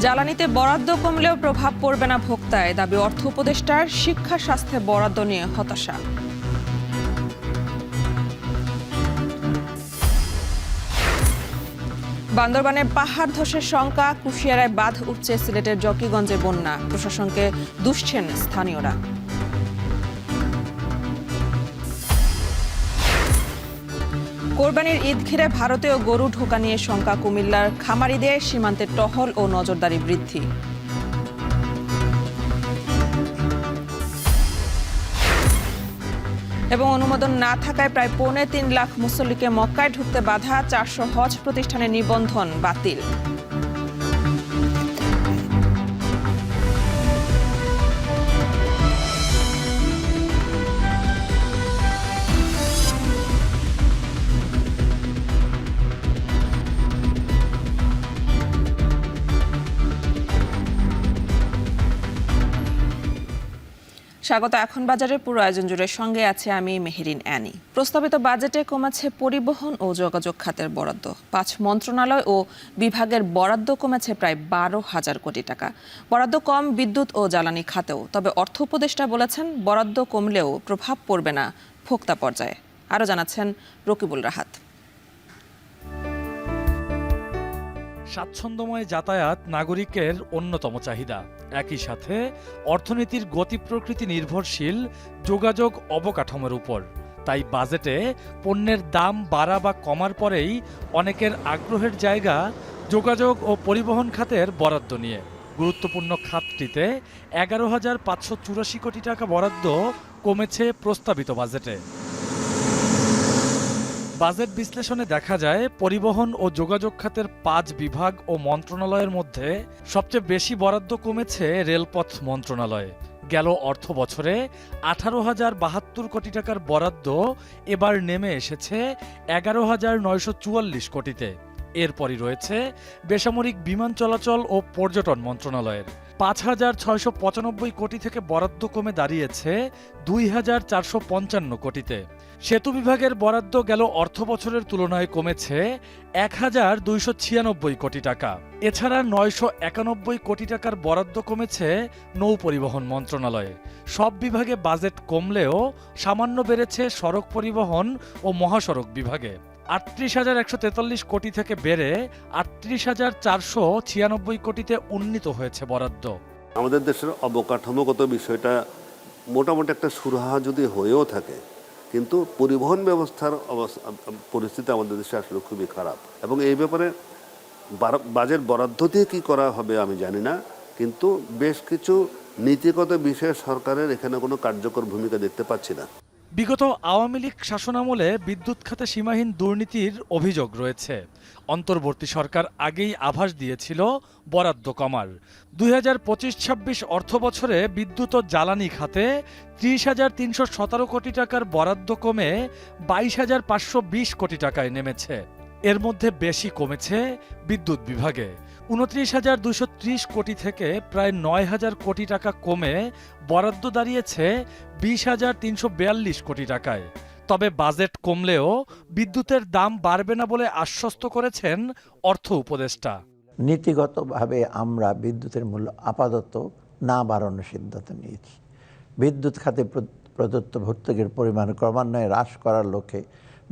জ্বালানিতে বরাদ্দ কমলেও প্রভাব পড়বে না ভোক্তায়, দাবি অর্থ উপদেষ্টার। শিক্ষা স্বাস্থ্যে বরাদ্দ নিয়ে হতাশা। বান্দরবানে পাহাড় ধসের শঙ্কা, কুশিয়ারায় বাঁধ উঠছে, সিলেটের জকিগঞ্জে বন্যা, প্রশাসনকে দুষছেন স্থানীয়রা। কোরবানির ঈদ ঘিরে ভারতীয় গরু ঢোকা নিয়ে শঙ্কা, কুমিল্লার খামারিদের সীমান্তে টহল ও নজরদারি বৃদ্ধি। এবং অনুমোদন না থাকায় প্রায় ৩.৫ লাখ মুসল্লিকে মক্কায় ঢুকতে বাধা, ৪০০ হজ প্রতিষ্ঠানের নিবন্ধন বাতিল। স্বাগত এখন বাজারের পুরো আয়োজন জুড়ে, সঙ্গে আছে আমি মেহেরিন অ্যানি। প্রস্তাবিত বাজেটে কমেছে পরিবহন ও যোগাযোগ খাতের বরাদ্দ। ৫ মন্ত্রণালয় ও বিভাগের বরাদ্দ কমেছে প্রায় ১২,০০০ কোটি টাকা। বরাদ্দ কম বিদ্যুৎ ও জ্বালানি খাতেও। তবে অর্থ উপদেষ্টা বলেছেন, বরাদ্দ কমলেও প্রভাব পড়বে না ভোক্তা পর্যায়ে। আরও জানাচ্ছেন রকিবুল রাহাত। স্বাচ্ছন্দ্যময় যাতায়াত নাগরিকের অন্যতম চাহিদা। একই সাথে অর্থনীতির গতি প্রকৃতি নির্ভরশীল যোগাযোগ অবকাঠামোর উপর। তাই বাজেটে পণ্যের দাম বাড়া বা কমার পরেই অনেকের আগ্রহের জায়গা যোগাযোগ ও পরিবহন খাতের বরাদ্দ নিয়ে। গুরুত্বপূর্ণ খাতটিতে ১১,৫৮৪ কোটি টাকা বরাদ্দ কমেছে প্রস্তাবিত বাজেটে। বাজেট বিশ্লেষণে দেখা যায়, পরিবহন ও যোগাযোগ খাতের ৫ বিভাগ ও মন্ত্রণালয়ের মধ্যে সবচেয়ে বেশি বরাদ্দ কমেছে রেলপথ মন্ত্রণালয়ে। গেল অর্থ বছরে ১৮,০৭২ কোটি টাকার বরাদ্দ এবার নেমে এসেছে ১১,৯৪৪ কোটিতে। এরপরই রয়েছে বেসামরিক বিমান চলাচল ও পর্যটন মন্ত্রণালয়ের। ৫,৬৯৫ কোটি থেকে বরাদ্দ কমে দাঁড়িয়েছে ২,৪৫৫ কোটিতে। সেতু বিভাগের বরাদ্দ গেল অর্থ বছরের তুলনায় কমেছে ১,২৯৬ কোটি টাকা। এছাড়া ৯৯১ কোটি টাকার বরাদ্দ কমেছে নৌ পরিবহন মন্ত্রণালয়ে। সব বিভাগে বাজেট কমলেও সামান্য বেড়েছে সড়ক পরিবহন ও মহাসড়ক বিভাগে। ৩৮,১৪৩ কোটি থেকে বেড়ে ৩৮,৪৯৬ কোটিতে উন্নীত হয়েছে বরাদ্দ। আমাদের দেশের অবকাঠামোগত বিষয়টা মোটামুটি একটা সুরাহা যদি হয়েও থাকে, কিন্তু পরিবহন ব্যবস্থার পরিস্থিতি আমাদের দেশে আসলে খুবই খারাপ। এবং এই ব্যাপারে বাজেট বরাদ্দ দিয়ে কী করা হবে আমি জানি না, কিন্তু বেশ কিছু নীতিগত বিষয়ে সরকারের এখানে কোনো কার্যকর ভূমিকা দেখতে পাচ্ছি না। বিগত আওয়ামী লীগ শাসনামলে বিদ্যুৎ খাতে সীমাহীন দুর্নীতির অভিযোগ রয়েছে। অন্তর্বর্তী সরকার আগেই আভাস দিয়েছিল বরাদ্দ কমার। ২০২৫-২৬ অর্থ বছরে বিদ্যুৎ ও জ্বালানি খাতে ৩০,৩১৭ কোটি টাকার বরাদ্দ কমে ২২,৫২০ কোটি টাকায় নেমেছে। এর মধ্যে বেশি কমেছে বিদ্যুৎ বিভাগে। ২৯,২৩০ কোটি থেকে প্রায় ৯,০০০ কোটি টাকা কমে বরাদ্দ দাঁড়িয়েছে ২০,৩৪২ কোটি টাকায়। তবে বাজেট কমলেও বিদ্যুতের দাম বাড়বে না বলে আশ্বস্ত করেছেন অর্থ উপদেষ্টা। নীতিগতভাবে আমরা বিদ্যুতের মূল্য আপাতত না বাড়ানোর সিদ্ধান্ত নিয়েছি। বিদ্যুৎ খাতে প্রদত্ত ভর্তুকির পরিমাণ ক্রমান্বয়ে হ্রাস করার লক্ষ্যে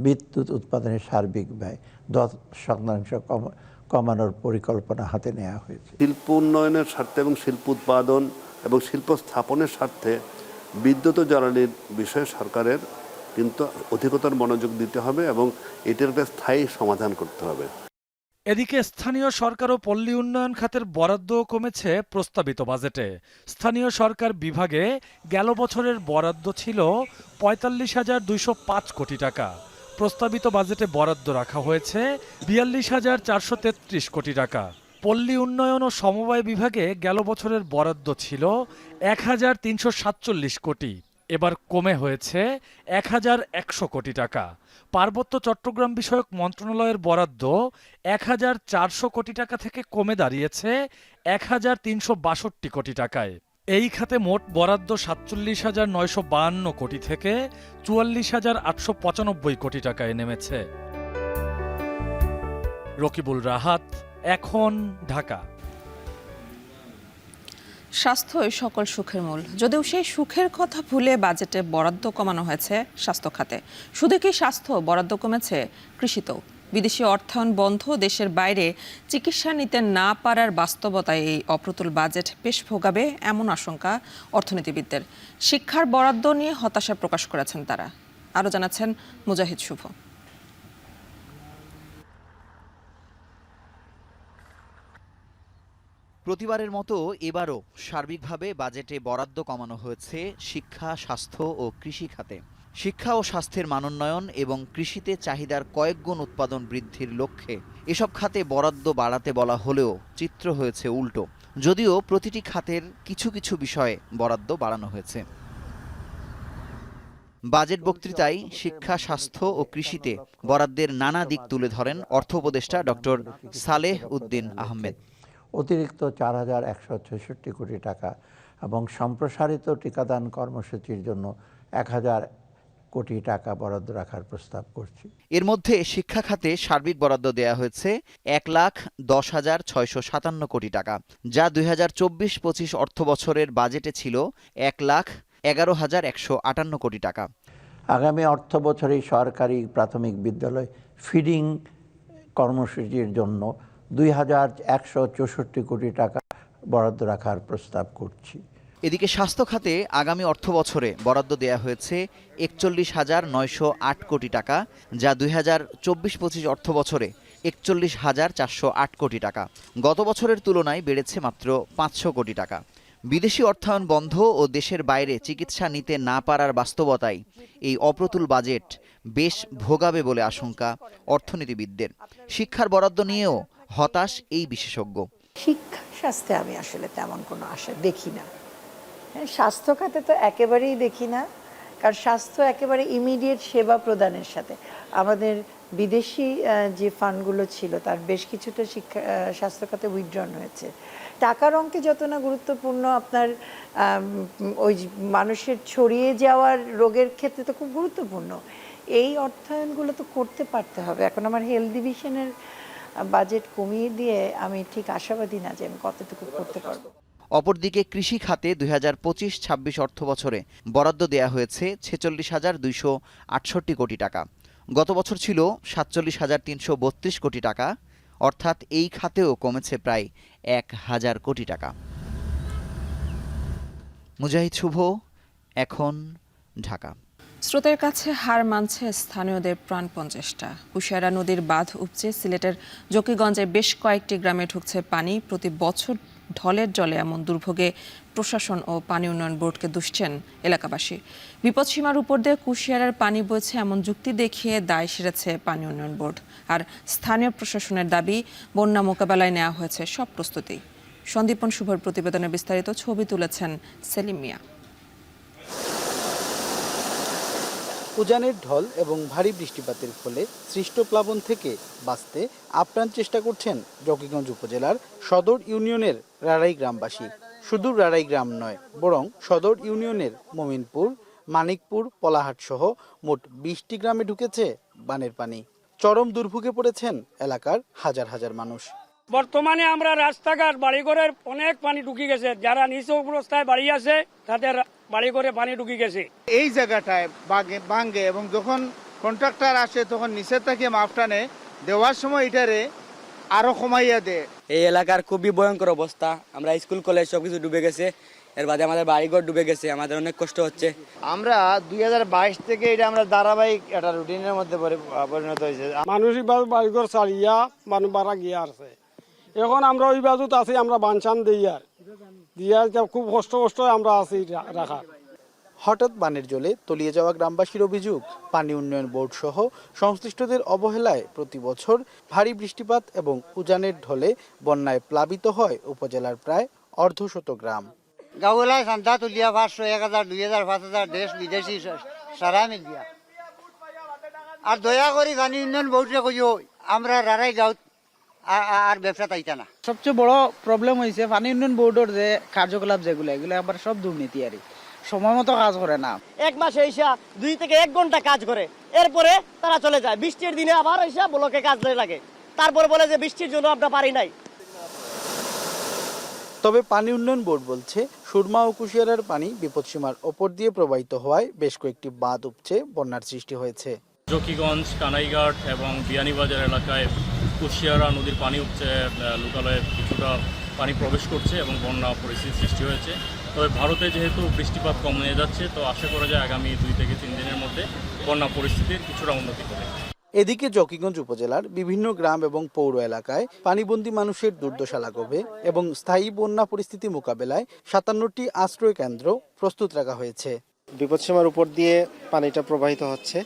বিদ্যুৎ উৎপাদনের সার্বিক ব্যয় ১০% কমানোর পরিকল্পনা হাতে নেওয়া হয়েছে। শিল্প উন্নয়নের স্বার্থে এবং শিল্প উৎপাদন এবং শিল্প স্থাপনের স্বার্থে বিদ্যুৎ ও জ্বালানির বিষয়ে সরকারের কিন্তু অধিকতর মনোযোগ দিতে হবে এবং এটার একটা স্থায়ী সমাধান করতে হবে। এদিকে স্থানীয় সরকার ও পল্লী উন্নয়ন খাতের বরাদ্দ কমেছে প্রস্তাবিত বাজেটে। স্থানীয় সরকার বিভাগে গেল বছরের বরাদ্দ ছিল ৪৫,২০৫ কোটি টাকা। প্রস্তাবিত বাজেটে বরাদ্দ রাখা হয়েছে ৪২,৪৩৩ কোটি টাকা। পল্লী উন্নয়ন ও সমবায় বিভাগে গেল বছরের বরাদ্দ ছিল ১,৩৪৭ কোটি। এবার কমে হয়েছে ১,১০০ কোটি টাকা। পার্বত্য চট্টগ্রাম বিষয়ক মন্ত্রণালয়ের বরাদ্দ ১,৪০০ কোটি টাকা থেকে কমে দাঁড়িয়েছে ১,৩৬২ কোটি টাকায়। এই খাতে মোট বরাদ্দ ৪৭,৯৫২ কোটি থেকে ৪৪,৮৯৫ কোটি টাকায় নেমেছে। রকিবুল রাহাত, এখন, ঢাকা। স্বাস্থ্যই সকল সুখের মূল। যদিও সেই সুখের কথা ভুলে বাজেটে বরাদ্দ কমানো হয়েছে স্বাস্থ্য খাতে। শুধু কি স্বাস্থ্য, বরাদ্দ কমেছে কৃষিতেও। বিদেশি অর্থায়ন বন্ধ, দেশের বাইরে চিকিৎসা নিতে না পারার বাস্তবতায় এই অপ্রতুল বাজেট বেশ ভোগাবে এমন আশঙ্কা অর্থনীতিবিদদের। শিক্ষার বরাদ্দ নিয়ে হতাশা প্রকাশ করেছেন তারা। আরও জানাচ্ছেন মুজাহিদ শুভ। প্রতিবারের মতো এবারও সার্বিকভাবে বাজেটে বরাদ্দ কমানো হয়েছে শিক্ষা, স্বাস্থ্য ও কৃষি খাতে। শিক্ষা ও স্বাস্থ্যের মানোন্নয়ন এবং কৃষিতে চাহিদার কয়েক গুণ উৎপাদন বৃদ্ধির লক্ষ্যে এসব খাতে বরাদ্দ বাড়াতে বলা হলেও চিত্র হয়েছে উল্টো। যদিও প্রতিটি খাতের কিছু কিছু বিষয়ে বরাদ্দ বাড়ানো হয়েছে। বাজেট বক্তৃতায় শিক্ষা, স্বাস্থ্য ও কৃষিতে বরাদ্দের নানা দিক তুলে ধরেন অর্থ উপদেষ্টা ডক্টর সালেহ উদ্দিন আহমেদ। অতিরিক্ত 4,166 কোটি টাকা এবং সম্প্রসারিত টিকাদান কর্মসূচির জন্য 1,000 কোটি টাকা বরাদ্দ রাখার প্রস্তাব করছি। এর মধ্যে শিক্ষা খাতে সার্বিক বরাদ্দ দেয়া হয়েছে 1,10,657 কোটি টাকা, যা 2024-25 অর্থ বছরের বাজেটে ছিল 1,11,158 কোটি টাকা। আগামী অর্থ বছরে সরকারি প্রাথমিক বিদ্যালয় ফিডিং কর্মসূচির জন্য 2,164 কোটি টাকা বরাদ্দ রাখার প্রস্তাব করছি। এদিকে স্বাস্থ্য খাতে আগামী অর্থ বছরে বরাদ্দ দেয়া হয়েছে 41,908 কোটি টাকা, যা 2024-25 অর্থ বছরে 41,408 কোটি টাকা। গত বছরের তুলনায় বেড়েছে মাত্র 500 কোটি টাকা। বিদেশি অর্থায়ন বন্ধ ও দেশের বাইরে চিকিৎসা নিতে না পারার বাস্তবতায় এই অপ্রতুল বাজেট বেশ ভোগাবে বলে আশঙ্কা অর্থনীতিবিদদের। শিক্ষার বরাদ্দ নিয়েও হতাশ এই বিশেষজ্ঞ। শিক্ষা স্বাস্থ্যে আমি আসলে তেমন কোনো আশা দেখি না। স্বাস্থ্য খাতে তো একেবারেই দেখি না, কারণ স্বাস্থ্য একেবারে ইমিডিয়েট সেবা প্রদানের সাথে। আমাদের বিদেশি যে ফান্ডগুলো ছিল তার বেশ কিছুটা শিক্ষা স্বাস্থ্য খাতে উইথড্রন হয়েছে। টাকার অঙ্কে যত না গুরুত্বপূর্ণ, আপনার ওই মানুষের ছড়িয়ে যাওয়ার রোগের ক্ষেত্রে তো খুব গুরুত্বপূর্ণ। এই অর্থায়নগুলো তো করতে পারতে হবে। এখন আমার হেলথ ডিভিশনের বাজেট কমিয়ে দিয়ে আমি ঠিক আশাবাদী না যে আমি কতটুকু করতে পারবো। অপরদিকে কৃষি খাতে 2025-26 অর্থ বছরে বরাদ্দ দেয়া হয়েছে 46,268 কোটি টাকা। গত বছর ছিল 47,332 কোটি টাকা, অর্থাৎ এই খাতেও কমেছে প্রায় 1,000 কোটি টাকা। মুজাহিদ শুভ, এখন, ঢাকা। স্রোতের কাছে হার মানছে স্থানীয়দের প্রাণপণ চেষ্টা। কুশিয়ারা নদীর বাঁধ উপচে সিলেটের জকিগঞ্জে বেশ কয়েকটি গ্রামে ঢুকছে পানি। প্রতি বছর ঢলের জলে এমন দুর্ভোগে প্রশাসন ও পানি উন্নয়ন বোর্ডকে দুষছেন এলাকাবাসী। বিপদসীমার উপর দিয়ে কুশিয়ারার পানি বইছে এমন যুক্তি দেখিয়ে দায় সেরেছে পানি উন্নয়ন বোর্ড। আর স্থানীয় প্রশাসনের দাবি, বন্যা মোকাবেলায় নেওয়া হয়েছে সব প্রস্তুতি। সন্দীপন শুভর প্রতিবেদনে বিস্তারিত ছবি তুলেছেন সেলিম মিয়া। উজানের ঢল এবং ভারী বৃষ্টিপাতের ফলে সৃষ্ট প্লাবন থেকে বাঁচতে আপ্রাণ চেষ্টা করছেন জকিগঞ্জ উপজেলার সদর ইউনিয়নের রাড়াই গ্রামবাসী। শুধু রাড়াই গ্রাম নয়, বরং সদর ইউনিয়নের মমিনপুর, মানিকপুর, পলাহাট সহ মোট 20টি গ্রামে ঢুকেছে বানের পানি। চরম দুর্ভোগে পড়েছেন এলাকার হাজার হাজার মানুষ। বর্তমানে আমরা রাস্তাঘাট, বাড়িঘরের অনেক পানি ঢুকে গেছে। যারা নিচু অবস্থায় বাড়ি আছে তাদের বাড়িঘরে পানি ঢুকে গেছে। এই জায়গাটায় ভাঙ্গে এবং যখন কন্ট্রাক্টর আসে তখন নিচে থেকে মাপটানে দেওয়ার সময় এটারে আরো কমাইয়া দেয়। এই এলাকার খুবই ভয়ঙ্কর অবস্থা। আমরা স্কুল কলেজ সবকিছু ডুবে গেছে, এর বাদে আমাদের বাড়িঘর ডুবে গেছে, আমাদের অনেক কষ্ট হচ্ছে। আমরা 2022 থেকে এটা আমরা ধারাবাহিক একটা রুটিনের মধ্যে পরিণত হয়েছে। মানুষ বাড়িঘর ছাড়িয়া মানুষ বাড়া গিয়া আছে। এখন আমরা ওই বাজুত আছি, আমরা বানচান দিয়ার খুব কষ্ট আমরা আছি রাখা। হঠাৎ বানের জলে তলিয়ে যাওয়া গ্রামবাসীর অভিযোগ, পানি উন্নয়ন বোর্ড সহ সংশ্লিষ্টদের অবহেলায় প্রতি বছর ভারী বৃষ্টিপাত এবং উজানের ঢলে বন্যায় প্লাবিত হয় উপজেলার প্রায় অর্ধশত গ্রাম। গাঁওয়েলায় চান্দা তুলিয়া 500, 1000, 2000, 5000 দেশ বিদেশি সারা মিলিয়া। আর দয়া করে পানি উন্নয়ন বোর্ডে কইও আমরা রারাই গাঁও আর ব্যবসা তাইতা না। সবচেয়ে বড় প্রবলেম হয়েছে পানি উন্নয়ন বোর্ডের যে কার্যকলাপ যেগুলো, এগুলো আবার সব দুর্নীতি আর সময় মতো কাজ করে না। এক মাসে এসা 2 থেকে 1 ঘন্টা কাজ করে, এরপরে তারা চলে যায়। বৃষ্টির দিনে আবার এসা ব্লকে কাজ লাগে, তারপরে বলে যে বৃষ্টির জন্য আমরা পারি নাই। তবে পানি উন্নয়ন বোর্ড বলছে সুরমা ও কুশিয়ারার পানি বিপদসীমার ওপর দিয়ে প্রবাহিত হওয়ায় বেশ কয়েকটি বাঁধ উপচে বন্যার সৃষ্টি হয়েছে। জকিগঞ্জ, কানাইঘাট এবং বিয়ানীবাজার এলাকায় কুশিয়ারা নদীর পানি উপচে লোকালয়ে কিছুটা পানি প্রবেশ করছে এবং বন্যা পরিস্থিতির সৃষ্টি হয়েছে। তবে ভারতে যেহেতু বৃষ্টিপাত কমে যাচ্ছে, তো আশা করা যায় আগামী 2 থেকে 3 দিনের মধ্যে বন্যা পরিস্থিতির কিছুটা উন্নতি হবে। এদিকে জকিগঞ্জ উপজেলার বিভিন্ন গ্রাম এবং পৌর এলাকায় পানিবন্দী মানুষের দুর্দশা লাঘবে এবং স্থায়ী বন্যা পরিস্থিতি মোকাবেলায় 57টি আশ্রয় কেন্দ্র প্রস্তুত রাখা হয়েছে। বিপদসীমার উপর দিয়ে পানিটা প্রবাহিত হচ্ছে,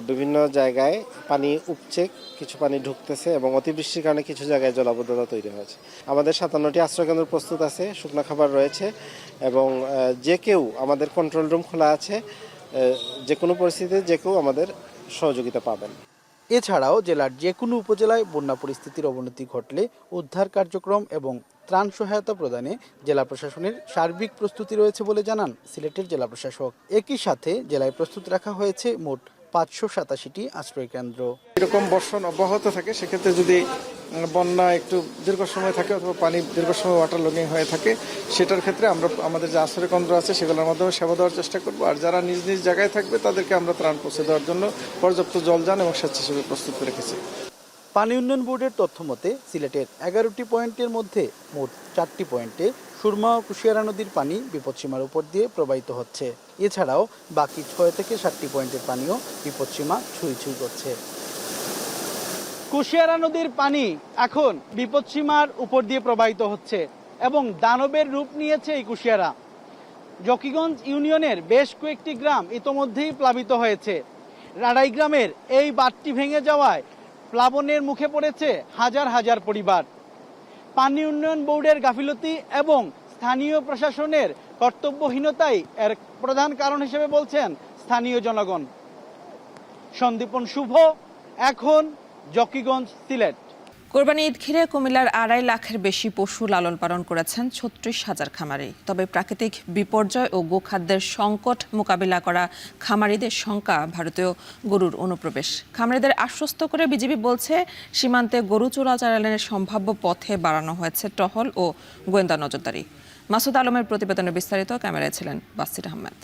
বিভিন্ন জায়গায় পানি উপচে কিছু পানি ঢুকতেছে এবং অতিবৃষ্টির কারণে কিছু জায়গায় জলাবদ্ধতা তৈরি হয়েছে। আমাদের 57টি আশ্রয়কেন্দ্র প্রস্তুত আছে, শুকনো খাবার রয়েছে এবং যে কেউ, আমাদের কন্ট্রোল রুম খোলা আছে, যে কোনো পরিস্থিতিতে যে কেউ আমাদের সহযোগিতা পাবেন। এছাড়াও জেলার যে কোনো উপজেলায় বন্যা পরিস্থিতির অবনতি ঘটলে উদ্ধার কার্যক্রম এবং ত্রাণ সহায়তা প্রদানে জেলা প্রশাসনের সার্বিক প্রস্তুতি রয়েছে বলে জানান সিলেটের জেলা প্রশাসক। একই সাথে জেলায় প্রস্তুত রাখা হয়েছে মোট 587টি আশ্রয় কেন্দ্র। এরকম বর্ষণ অব্যাহত থাকে, সেক্ষেত্রে যদি বন্যা একটু দীর্ঘ সময় থাকে অথবা পানি দীর্ঘ সময় ওয়াটার লগিং হয়ে থাকে, সেটার ক্ষেত্রে আমরা আমাদের যে আশ্রয় কেন্দ্র আছে সেগুলোর মাধ্যমে সেবা দেওয়ার চেষ্টা করব। আর যারা নিজ নিজ জায়গায় থাকবে তাদেরকে আমরা ত্রাণ পৌঁছে দেওয়ার জন্য পর্যাপ্ত জলযান এবং স্বেচ্ছাসেবী প্রস্তুত রেখেছি। পানি উন্নয়ন বোর্ডের তথ্য মতে সিলেটের 11টি পয়েন্টের মধ্যে মোট 4টি পয়েন্টে সুরমা ও কুশিয়ারা নদীর পানি বিপদসীমার উপর দিয়ে প্রবাহিত হচ্ছে। এছাড়াও বাকি 6 থেকে 7টি পয়েন্টের পানিও বিপদসীমা ছুঁই ছুঁই করছে। কুশিয়ারা নদীর পানি এখন বিপদসীমার উপর দিয়ে প্রবাহিত হচ্ছে এবং দানবের রূপ নিয়েছে এই কুশিয়ারা। জকিগঞ্জ ইউনিয়নের বেশ কয়েকটি গ্রাম ইতোমধ্যেই প্লাবিত হয়েছে। রাড়াই গ্রামের এই বাঁধটি ভেঙে যাওয়ায় প্লাবনের মুখে পড়েছে হাজার হাজার পরিবার। পানি উন্নয়ন বোর্ডের গাফিলতি এবং স্থানীয় প্রশাসনের কর্তব্যহীনতাই এর প্রধান কারণ হিসেবে বলছেন স্থানীয় জনগণ। সন্দীপন শুভ, এখন জকিগঞ্জ, সিলেট। কোরবানি ঈদ ঘিরে কুমিল্লার 2.5 লাখের বেশি পশু লালন পালন করেছেন 36,000 খামারি। তবে প্রাকৃতিক বিপর্যয় ও গোখাদ্যের সংকট মোকাবিলা করা খামারিদের শঙ্কা ভারতীয় গরুর অনুপ্রবেশ। খামারিদের আশ্বস্ত করে বিজিবি বলছে, সীমান্তে গরু চোরাচালানের সম্ভাব্য পথে বাড়ানো হয়েছে টহল ও গোয়েন্দা নজরদারি। মাসুদ আলমের প্রতিবেদনের বিস্তারিত, ক্যামেরায় ছিলেন বাসির আহমেদ।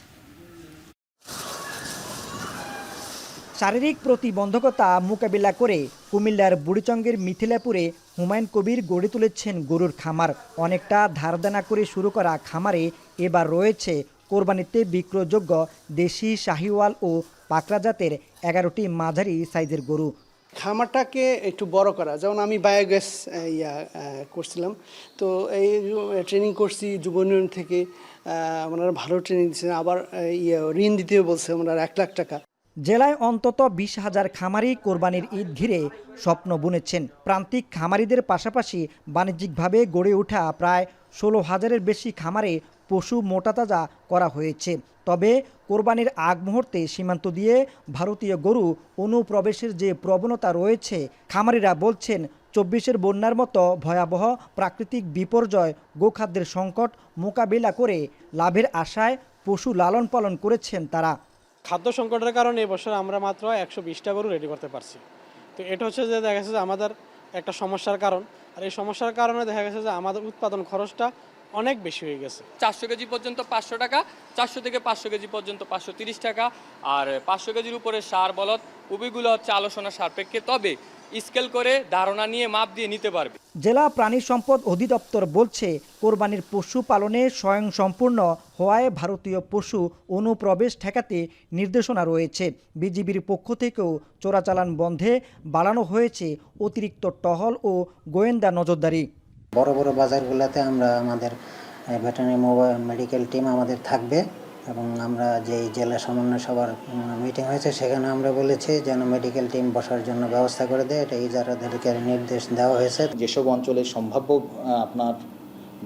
শারীরিক প্রতিবন্ধকতা মোকাবিলা করে কুমিল্লার বুড়িচঙ্গের মিথিলাপুরে হুমায়ুন কবির গড়ে তুলেছেন গরুর খামার। অনেকটা ধারদানা করে শুরু করা খামারে এবার রয়েছে কোরবানিতে বিক্রয়যোগ্য দেশি, শাহিওয়াল ও পাকড়া জাতের 11টি মাঝারি সাইজের গরু। খামারটাকে একটু বড় করা, যেমন আমি বায়োগ্যাস করছিলাম, তো এই ট্রেনিং করছি যুব উন্নয়ন থেকে, ওনারা ভালো ট্রেনিং দিচ্ছেন, আবার ঋণ দিতে বলছে ওনারা 1 লাখ টাকা। জেলায় অন্তত 20,000 খামারি কোরবানির ঈদ ঘিরে স্বপ্ন বুনেছেন। প্রান্তিক খামারিদের পাশাপাশি বাণিজ্যিকভাবে গড়ে ওঠা প্রায় 16,000-এর বেশি খামারে পশু মোটাতাজা করা হয়েছে। তবে কোরবানির আগ মুহূর্তে সীমান্ত দিয়ে ভারতীয় গরু অনুপ্রবেশের যে প্রবণতা রয়েছে, খামারিরা বলছেন 24-এর বন্যার মতো ভয়াবহ প্রাকৃতিক বিপর্যয়, গোখাদ্যের সংকট মোকাবিলা করে লাভের আশায় পশু লালন পালন করেছেন তারা। খাদ্য সংকটের কারণে এবছর আমরা মাত্র 120টা গরু রেডি করতে পারছি। তো এটা হচ্ছে যে দেখা গেছে যে আমাদের একটা সমস্যার কারণ, আর এই সমস্যার কারণে দেখা গেছে যে আমাদের উৎপাদন খরচটা অনেক বেশি হয়ে গেছে। 400 কেজি পর্যন্ত 500 টাকা, 400 থেকে 500 কেজি পর্যন্ত 530 টাকা, আর 500 কেজির উপরে সার বলদ উভয়গুলো হচ্ছে আলোচনা সাপেক্ষে, তবে স্কেল করে ধারণা নিয়ে মাপ দিয়ে নিতে পারবে। জেলা প্রাণী সম্পদ অধিদপ্তর বলছে, কোরবানির পশু পালনে স্বয়ংসম্পূর্ণ হওয়ায় ভারতীয় পশু অনুপ্রবেশ ঠেকাতে নির্দেশনা রয়েছে। বিজিবির পক্ষ থেকেও চোরাচালান বন্ধে বাড়ানো হয়েছে অতিরিক্ত টহল ও গোয়েন্দা নজরদারি। বড় বড় বাজারগুলোতে আমরা আমাদের ভেটেরিনারি মোবাইল মেডিকেল টিম আমাদের থাকবে এবং আমরা যেই জেলা সমন্বয় সভার মিটিং হয়েছে সেখানে আমরা বলেছি যেন মেডিকেল টিম বসার জন্য ব্যবস্থা করে দেয়, এটা ইজারাদারকে নির্দেশ দেওয়া হয়েছে। যেসব অঞ্চলে সম্ভাব্য আপনার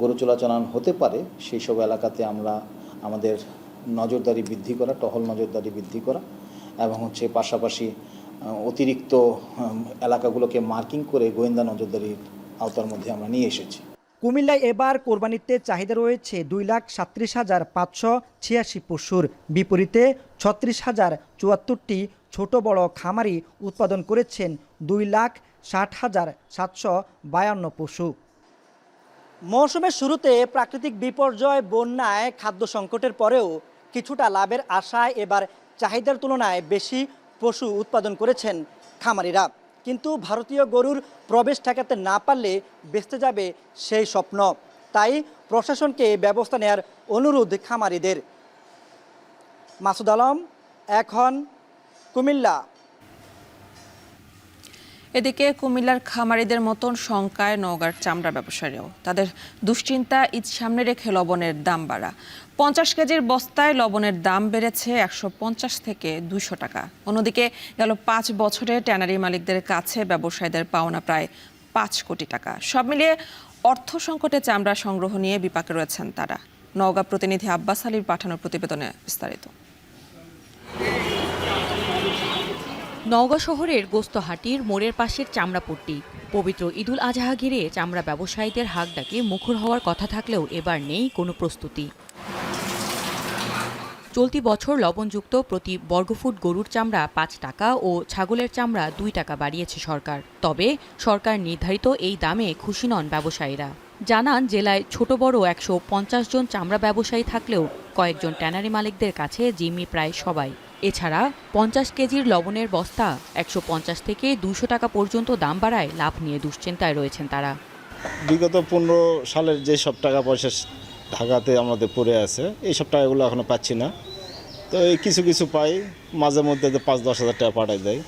গরু চোরাচালান হতে পারে সেই সব এলাকাতে আমরা আমাদের নজরদারি বৃদ্ধি করা, টহল নজরদারি বৃদ্ধি করা এবং হচ্ছে পাশাপাশি অতিরিক্ত এলাকাগুলোকে মার্কিং করে গোয়েন্দা নজরদারির আওতার মধ্যে আমরা নিয়ে এসেছি। কুমিল্লায় এবার কোরবানিতে চাহিদা রয়েছে 2,37,586 পশুর, বিপরীতে 36,074টি ছোট বড় খামারি উৎপাদন করেছেন 2,60,752 পশু। মৌসুমের শুরুতে প্রাকৃতিক বিপর্যয়, বন্যায়, খাদ্য সংকটের পরেও কিছুটা লাভের আশায় এবার চাহিদার তুলনায় বেশি পশু উৎপাদন করেছেন খামারিরা। কিন্তু ভারতীয় গরুর প্রবেশ ঠেকাতে না পারলে বেঁচতে যাবে সেই স্বপ্ন। তাই প্রশাসনকে ব্যবস্থা নেওয়ার অনুরোধ খামারিদের। মাসুদ আলম, এখন কুমিল্লা। এদিকে কুমিল্লার খামারিদের মতন শঙ্কায় নওগাঁর চামড়া ব্যবসায়ীরাও। তাদের দুশ্চিন্তা ঈদ সামনে রেখে লবণের দাম বাড়া। 50 কেজির বস্তায় লবণের দাম বেড়েছে 150 থেকে 200 টাকা। অন্যদিকে গেল 5 বছরে ট্যানারি মালিকদের কাছে ব্যবসায়ীদের পাওনা প্রায় 5 কোটি টাকা। সব মিলিয়ে অর্থ সংকটে চামড়া সংগ্রহ নিয়ে বিপাকে রয়েছেন তারা। নওগাঁ প্রতিনিধি আব্বাস আলীর পাঠানো প্রতিবেদনে বিস্তারিত। নওগাঁ শহরের গোস্তহাটির মোড়ের পাশের চামড়াপট্টি। পবিত্র ঈদুল আজহা ঘিরে চামড়া ব্যবসায়ীদের হাঁক ডাকে মুখর হওয়ার কথা থাকলেও এবার নেই কোনো প্রস্তুতি। চলতি বছর লবণযুক্ত প্রতি বর্গফুট গরুর চামড়া 5 টাকা ও ছাগলের চামড়া 2 টাকা বাড়িয়েছে সরকার। তবে সরকার নির্ধারিত এই দামে খুশি নন ব্যবসায়ীরা। জানান, জেলায় ছোট বড় 150 জন চামড়া ব্যবসায়ী থাকলেও কয়েকজন ট্যানারি মালিকদের কাছে জিম্মি প্রায় সবাই। এছাড়া 50 কেজির লবণের বস্তা 150 থেকে 200 টাকা পর্যন্ত দাম বাড়ায় লাভ নিয়ে দুশ্চিন্তায় রয়েছেন তারা। বিগত 15 সালের যে সব টাকা পয়সা ঢাকাতে আমাদের পড়ে আছে, এই সব টাকাগুলো এখনো পাচ্ছি না। তো এই কিছু কিছু পাই, মাঝে মধ্যে 5-10 হাজার টাকা পাঠাই দেয়।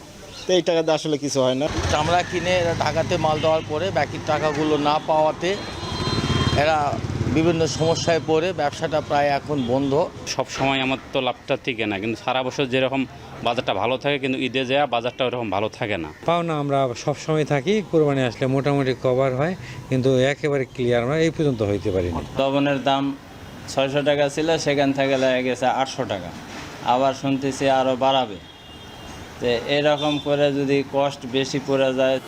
তো এই টাকাতে আসলে কিছু হয় না। চামড়া কিনে এরা ঢাকাতে মাল দেওয়ার পরে বাকি টাকাগুলো না পাওয়াতে এরা বিভিন্ন সমস্যায় পড়ে ব্যবসাটা প্রায় এখন বন্ধ। সব সময় আমার তো লাভটা থেকে না, কিন্তু সারা বছর যেরকম বাজারটা ভালো থাকে, কিন্তু ঈদে যায় বাজারটা ওরকম ভালো থাকে না। পাওনা আমরা সব সময় থাকি, কোরবানি আসলে মোটামুটি কভার হয়, কিন্তু একেবারে ক্লিয়ার আমরা এই পর্যন্ত হইতে পারিনি। লবণের দাম 600 টাকা ছিল, সেখান থেকে লেগে গেছে 800 টাকা। আবার শুনতেছি আরও বাড়াবে। তো এরকম করে যদি কষ্ট বেশি পড়ে যায়।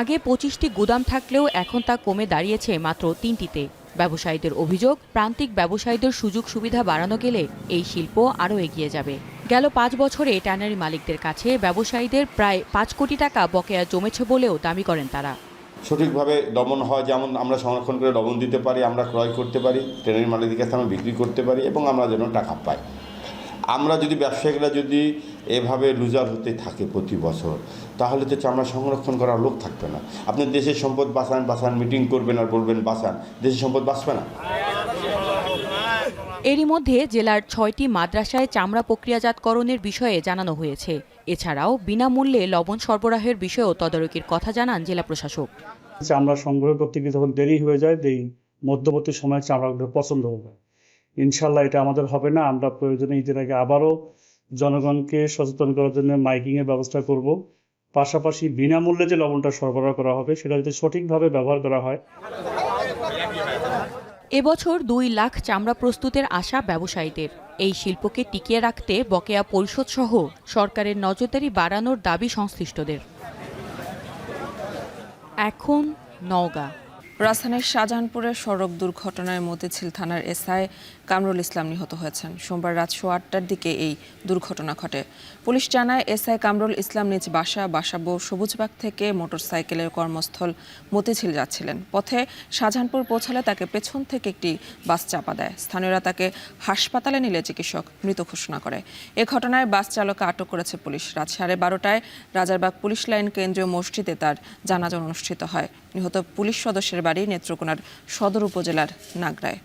আগে 25টি গুদাম থাকলেও এখন তা কমে দাঁড়িয়েছে মাত্র 3টিতে। ব্যবসায়ীদের অভিযোগ, প্রান্তিক ব্যবসায়ীদের সুযোগ সুবিধা বাড়ানো গেলে এই শিল্প আরও এগিয়ে যাবে। গেল 5 বছরে ট্যানারি মালিকদের কাছে ব্যবসায়ীদের প্রায় 5 কোটি টাকা বকেয়া জমেছে বলেও দাবি করেন তারা। সঠিকভাবে লবণ হয়, যেমন আমরা সংরক্ষণ করে লবণ দিতে পারি, আমরা ক্রয় করতে পারি, ট্যানারি মালিকদের কাছে আমরা বিক্রি করতে পারি এবং আমরা যেন টাকা পাই। আমরা যদি ব্যবসায়ীরা যদি এভাবে লুজার হতে থাকে প্রতি বছর, তাহলে তো চামড়া সংরক্ষণ করার লোক থাকবে না। আপনি দেশের সম্পদ বাঁচান মিটিং করবেন আর বলবেন বাঁচান, দেশের সম্পদ বাঁচবে না। এরই মধ্যে জেলার 6টি মাদ্রাসায় চামড়া প্রক্রিয়াজাতকরণের বিষয়ে জানানো হয়েছে। এছাড়াও বিনামূল্যে লবণ সরবরাহের বিষয়েও তদারকির কথা জানান জেলা প্রশাসক। চামড়া সংগ্রহ করতে গিয়ে যখন দেরি হয়ে যায়, মধ্যবর্তী সময়ে চামড়াগুলো পছন্দ হবে। ইনশাল্লাহ এটা আমাদের হবে না। আমরা প্রয়োজনে ঈদের আগে আবারও জনগণকে সচেতন করার জন্য মাইকিংয়ের ব্যবস্থা করব। পাশাপাশি বিনামূল্যে যে লবণটা সরবরাহ করা হবে সেটা যদি সঠিকভাবে ব্যবহার করা হয়। এবছর 2 লাখ চামড়া প্রস্তুতের আশা ব্যবসায়ীদের। এই শিল্পকে টিকিয়ে রাখতে বকেয়া পরিশোধ সহ সরকারের নজরদারি বাড়ানোর দাবি সংশ্লিষ্টদের। এখন নওগাঁ। রাজধানীর শাহজাহানপুরের সড়ক দুর্ঘটনায় মতিঝিল থানার এসআই কামরুল ইসলাম নিহত হয়েছেন। সোমবার রাত 8:15টার দিকে এই দুর্ঘটনা ঘটে। পুলিশ জানায়, এসআই কামরুল ইসলাম নিজ বাসাবো সবুজবাগ থেকে মোটরসাইকেলের কর্মস্থল মতিঝিল যাচ্ছিলেন। পথে শাহজাহানপুর পৌঁছালে তাকে পেছন থেকে একটি বাস চাপা দেয়। স্থানীয়রা তাকে হাসপাতালে নিলে চিকিৎসক মৃত ঘোষণা করে। এ ঘটনায় বাস চালককে আটক করেছে পুলিশ। রাত 12:30টায় রাজারবাগ পুলিশ লাইন কেন্দ্রীয় মসজিদে তার জানাজা অনুষ্ঠিত হয়। নিহত পুলিশ সদস্যের বাড়ি নেত্রকোনার সদর উপজেলার নাগরায়।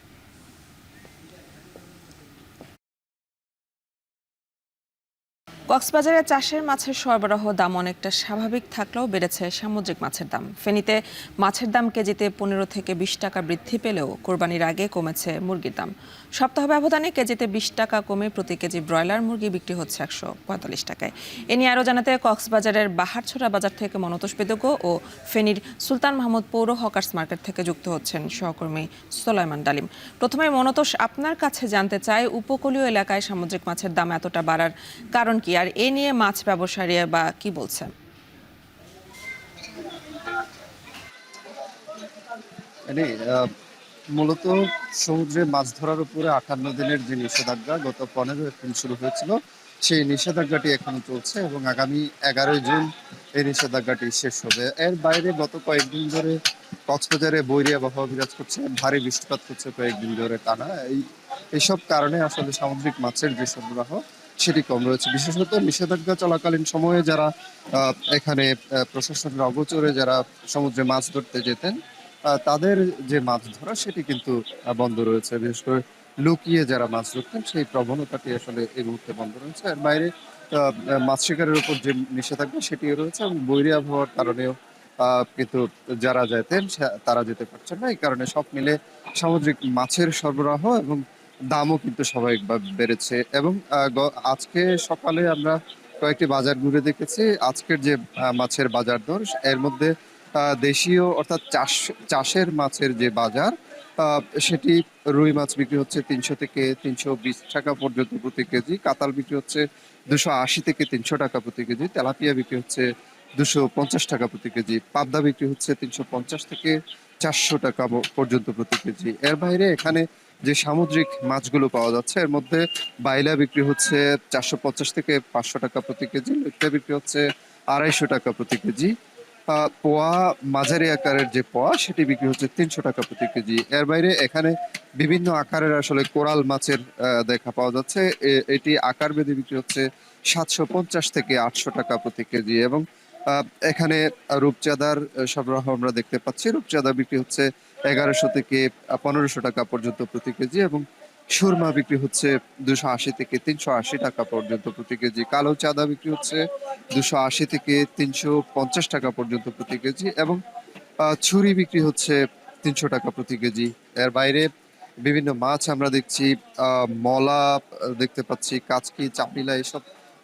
কক্সবাজারে চাষের মাছের সরবরাহ দাম অনেকটা স্বাভাবিক থাকলেও বেড়েছে সামুদ্রিক মাছের দাম। ফেনীতে মাছের দাম কেজিতে 15 থেকে 20 টাকা বৃদ্ধি পেলেও কোরবানির আগে কমেছে মুরগির দাম। সপ্তাহ ব্যবধানে কেজিতে 20 টাকা কমে প্রতি কেজি ব্রয়লার মুরগি বিক্রি হচ্ছে 145 টাকায়। এ নিয়ে আরও জানাতে কক্সবাজারের বাহারছড়া বাজার থেকে মনতোষ বেদজ্ঞ ও ফেনীর সুলতান মাহমুদ পৌর হকার্স মার্কেট থেকে যুক্ত হচ্ছেন সহকর্মী সুলাইমান ডালিম। প্রথমে মনতোষ, আপনার কাছে জানতে চাই, উপকূলীয় এলাকায় সামুদ্রিক মাছের দাম এতটা বাড়ার কারণ কি, আর এ নিয়ে মাছ ব্যবসায়ীরা বা কি বলছেন? মূলত সমুদ্রে মাছ ধরার উপরে 58 দিনের যে নিষেধাজ্ঞা গত 15 এপ্রিল শুরু হয়েছিল, সেই নিষেধাজ্ঞাটি এখনো চলছে এবং আগামী 11 জুন এই নিষেধাজ্ঞাটি শেষ হবে। এর বাইরে গত কয়েকদিন ধরে কক্সবাজারে বৈরী আবহাওয়া বিরাজ করছে, ভারী বৃষ্টিপাত হচ্ছে কয়েকদিন ধরে টানা। এইসব কারণে আসলে সামুদ্রিক মাছের যে সরবরাহ সেটি কম রয়েছে। বিশেষত নিষেধাজ্ঞা চলাকালীন সময়ে যারা এখানে প্রশাসনের অগোচরে যারা সমুদ্রে মাছ ধরতে যেতেন, তাদের যে মাছ ধরা সেটি কিন্তু বন্ধ রয়েছে। বিশেষ করে লুকিয়ে যারা মাছ ধরতেন সেই প্রবণতাটি আসলে এই মুহূর্তে বন্ধ রয়েছে। এর বাইরে মাছ শিকারের উপর যে নিষেধাজ্ঞা সেটিও রয়েছে এবং বৈরী আবহাওয়ার কারণেও কিন্তু যারা যেতেন তারা যেতে পারছেন না। এই কারণে সব মিলে সামুদ্রিক মাছের সরবরাহ এবং দামও কিন্তু স্বাভাবিকভাবে বেড়েছে। এবং আজকে সকালে আমরা কয়েকটি বাজার ঘুরে দেখেছি। আজকের যে মাছের বাজার দর, এর মধ্যে দেশীয় অর্থাৎ চাষের মাছের যে বাজার, সেটি রুই মাছ বিক্রি হচ্ছে 300 থেকে 320 টাকা পর্যন্ত প্রতি কেজি, কাতাল বিক্রি হচ্ছে 280 থেকে 300 টাকা প্রতি কেজি, তেলাপিয়া বিক্রি হচ্ছে 250 টাকা প্রতি কেজি, পাবদা বিক্রি হচ্ছে 350 থেকে 400 টাকা পর্যন্ত প্রতি কেজি। এর বাইরে এখানে যে সামুদ্রিক মাছগুলো পাওয়া যাচ্ছে, এর মধ্যে বাইলা বিক্রি হচ্ছে 450 থেকে 500 টাকা প্রতি কেজি, লইট্টা বিক্রি হচ্ছে 250 টাকা প্রতি কেজি, পোয়া মাঝারি আকারের যে পোয়া সেটি বিক্রি হচ্ছে 300 টাকা প্রতি কেজি। এর বাইরে এখানে বিভিন্ন আকারের আসলে কোরাল মাছের দেখা পাওয়া যাচ্ছে। এটি আকার ভেদে বিক্রি হচ্ছে 750 থেকে 800 টাকা প্রতি কেজি। এবং এখানে রূপচাঁদার সরবরাহ আমরা দেখতে পাচ্ছি। রূপচাঁদা বিক্রি হচ্ছে 1100 থেকে 1500 টাকা পর্যন্ত প্রতি কেজি এবং সুরমা বিক্রি হচ্ছে 280 থেকে 380 টাকা পর্যন্ত প্রতি কেজি। কালো চাঁদা বিক্রি হচ্ছে 280 থেকে 350 টাকা পর্যন্ত প্রতি কেজি এবং ছুরি বিক্রি হচ্ছে 300 টাকা প্রতি কেজি। এর বাইরে বিভিন্ন মাছ আমরা দেখছি, মলা দেখতে পাচ্ছি, কাচকি, চাপিলা, এসব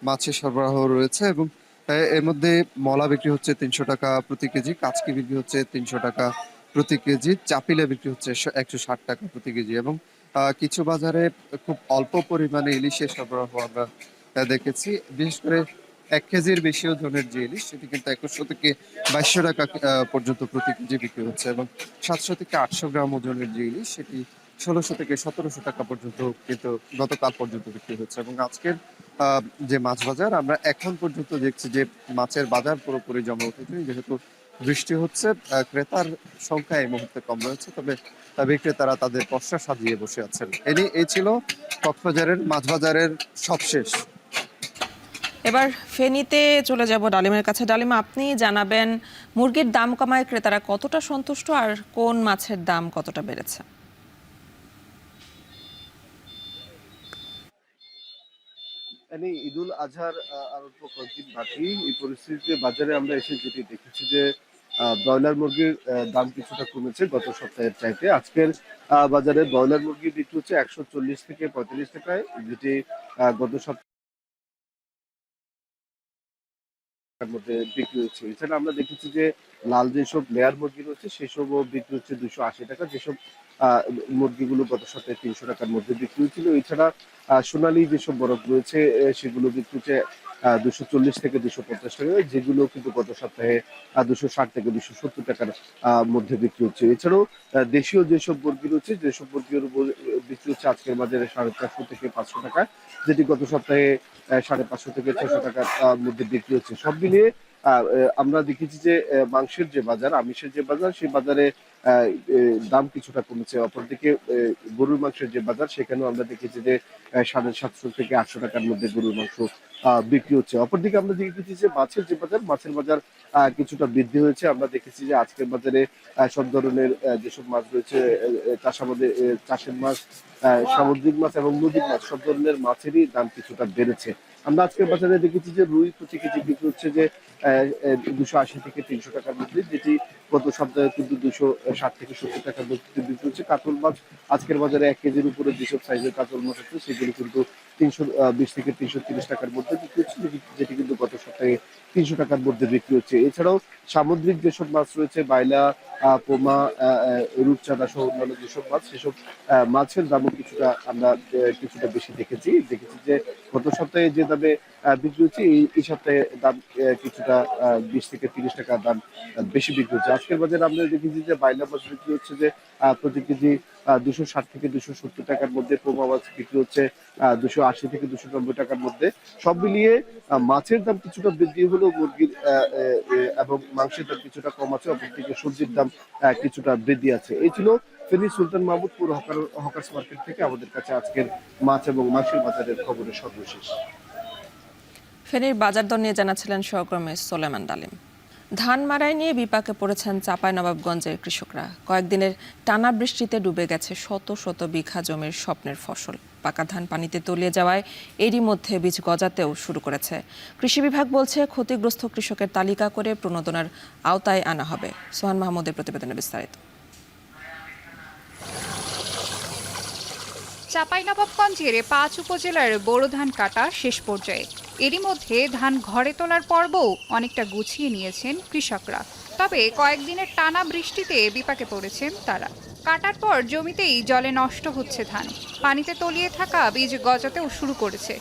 মাছের সরবরাহ রয়েছে। এবং এর মধ্যে মলা বিক্রি হচ্ছে 300 টাকা প্রতি কেজি, কাচকি বিক্রি হচ্ছে 300 টাকা প্রতি কেজি, চাপিলা বিক্রি হচ্ছে 160 টাকা প্রতি কেজি। এবং কিছু বাজারে খুব অল্প পরিমাণে ইলিশের সরবরাহ আমরা দেখেছি। বিশেষ করে 1 কেজির বেশি ওজনের যে ইলিশ সেটি কিন্তু 2100 থেকে 2200 টাকা পর্যন্ত প্রতি কেজি বিক্রি হচ্ছে এবং 700 থেকে 800 গ্রাম ওজনের যে ইলিশ সেটি 1600 থেকে 1700 টাকা পর্যন্ত কিন্তু গতকাল পর্যন্ত বিক্রি হচ্ছে। এবং আজকের যে মাছ বাজার, আমরা এখন পর্যন্ত দেখছি যে মাছের বাজার পুরোপুরি জমে উঠেছে। যেহেতু বৃষ্টি হচ্ছে, ক্রেতার সংখ্যা এই মুহূর্তে কম রয়েছে, তবে বিক্রেতারা তাদের পসরা সাজিয়ে বসে আছেন। এই ছিল কক্সবাজারের মাছ বাজারের সবশেষ। এবার ফেনীতে চলে যাব ডালিমের কাছে। ডালিমা, আপনি জানাবেন মুরগির দাম কমায় ক্রেতারা কতটা সন্তুষ্ট আর কোন মাছের দাম কতটা বেড়েছে? ঈদুল আজহার আর অল্প কয়েকদিন বাকি। এই পরিস্থিতিতে বাজারে আমরা এসে যেটি দেখেছি যে ব্রয়লার মুরগির দাম কিছুটা কমেছে গত সপ্তাহের চাইতে। আজকের বাজারে ব্রয়লার মুরগি বিক্রি হচ্ছে 140 থেকে 45 টাকায়, যেটি গত সপ্তাহে মধ্যে বিক্রি হচ্ছে। এছাড়া আমরা দেখেছি যে লাল যেসব লেয়ার মুরগি রয়েছে সেসবও বিক্রি হচ্ছে 280 টাকা, যেসব মুরগিগুলো গত সপ্তাহে 300 টাকার মধ্যে বিক্রি হয়েছিল। এছাড়া সোনালী যেসব বরফ রয়েছে সেগুলো বিক্রি হচ্ছে 240 থেকে 250 টাকা, যেগুলো কিন্তু গত সপ্তাহে 260 থেকে 270 টাকার মধ্যে বিক্রি হচ্ছে। এছাড়াও দেশীয় যেসব মুরগি রয়েছে, যেসব মুরগির বিক্রি হচ্ছে আজকের বাজারে 450 থেকে 500 টাকা, যেটি গত সপ্তাহে 550 থেকে 600 টাকার মধ্যে বিক্রি হচ্ছে। সব মিলিয়ে আমরা দেখেছি যে মাংসের যে বাজার, আমিষের যে বাজার, সেই বাজারে দাম কিছুটা কমেছে। অপরদিকে গরুর মাংসের যে বাজার, সেখানেও আমরা দেখেছি যে 750 থেকে 800 টাকার মধ্যে গরুর মাংস বিক্রি হচ্ছে। অপরদিকে আমরা দেখেছি যে মাছের যে বাজার, মাছের বাজার কিছুটা বৃদ্ধি হয়েছে। আমরা দেখেছি যে আজকের বাজারে সব ধরনের যেসব মাছ রয়েছে, চাষের মাছ, সামুদ্রিক মাছ এবং নদীর মাছ, সব ধরনের মাছেরই দাম কিছুটা বেড়েছে। আমরা আজকের বাজারে দেখেছি যে রুই প্রতি কেজি বিক্রি হচ্ছে যে 280 থেকে 300 টাকার মধ্যে, যেটি গত সপ্তাহে কিন্তু 260 থেকে 70 টাকার মধ্যে বিক্রি হচ্ছে। কাতল মাছ আজকের বাজারে 1 কেজির উপরে যেসব সাইজের কাতল মাছ আছে সেগুলো কিন্তু 320 থেকে 330 টাকার মধ্যে বিক্রি হচ্ছে, যেটি কিন্তু গত সপ্তাহে 300 টাকার মধ্যে বিক্রি হচ্ছে। এছাড়াও সামুদ্রিক যেসব মাছ রয়েছে, বাইলা, পোমা, রূপচাঁদা সহ অন্যান্য যেসব মাছ, সেসব মাছের দামও আমরা কিছুটা বেশি দেখেছি যে গত সপ্তাহে যে দামে বিক্রি হচ্ছে, এই সপ্তাহে দাম কিছুটা 20 থেকে 30 টাকা দাম বেশি বিক্রি হচ্ছে। আজকের বাজারে আমরা দেখেছি যে বাইলা মাছ বিক্রি হচ্ছে যে প্রতি কেজি 260 থেকে 270 টাকার মধ্যে, পোমা মাছ বিক্রি হচ্ছে 280 থেকে 290 টাকার মধ্যে। সব মিলিয়ে মাছের দাম কিছুটা বৃদ্ধি হলেও মুরগির এবং মাংসের দাম কিছুটা কম আছে, অপরদিকে সবজির দাম কিছুটা বৃদ্ধি আছে। এই ছিল ফেনী সুলতান মাহমুদ পুর হকার্স মার্কেট থেকে আমাদের কাছে আজকের মাছ এবং মাংসের বাজারের খবরের সর্বশেষ। ফেনীর বাজার দর নিয়ে জানাচ্ছিলেন সহকর্মী সোলেমান ডালিম। ধান মাড়াই নিয়ে বিপাকে পড়েছেন চাঁপাইনবাবগঞ্জের কৃষকরা। কয়েকদিনের টানা বৃষ্টিতে ডুবে গেছে শত শত বিঘা জমির স্বপ্নের ফসল। পাকা ধান পানিতে তলিয়ে যাওয়ায় এরই মধ্যে বীজ গজাতেও শুরু করেছে। কৃষি বিভাগ বলছে ক্ষতিগ্রস্ত কৃষকের তালিকা করে প্রণোদনার আওতায় আনা হবে। সোহান মাহমুদের প্রতিবেদনে বিস্তারিত। চাঁপাইনবাবগঞ্জের 5 উপজেলার বোরো ধান কাটা শেষ পর্যায়ে। এরই মধ্যে ধান ঘরে তোলার পর্বও অনেকটা গুছিয়ে নিয়েছেন কৃষকরা। তবে কয়েকদিনের টানা বৃষ্টিতে বিপাকে পড়েছেন তারা। কাটার পর জমিতেই জলে নষ্ট হচ্ছে ধান। পানিতে তলিয়ে থাকা বীজ গজাতেও শুরু করেছে।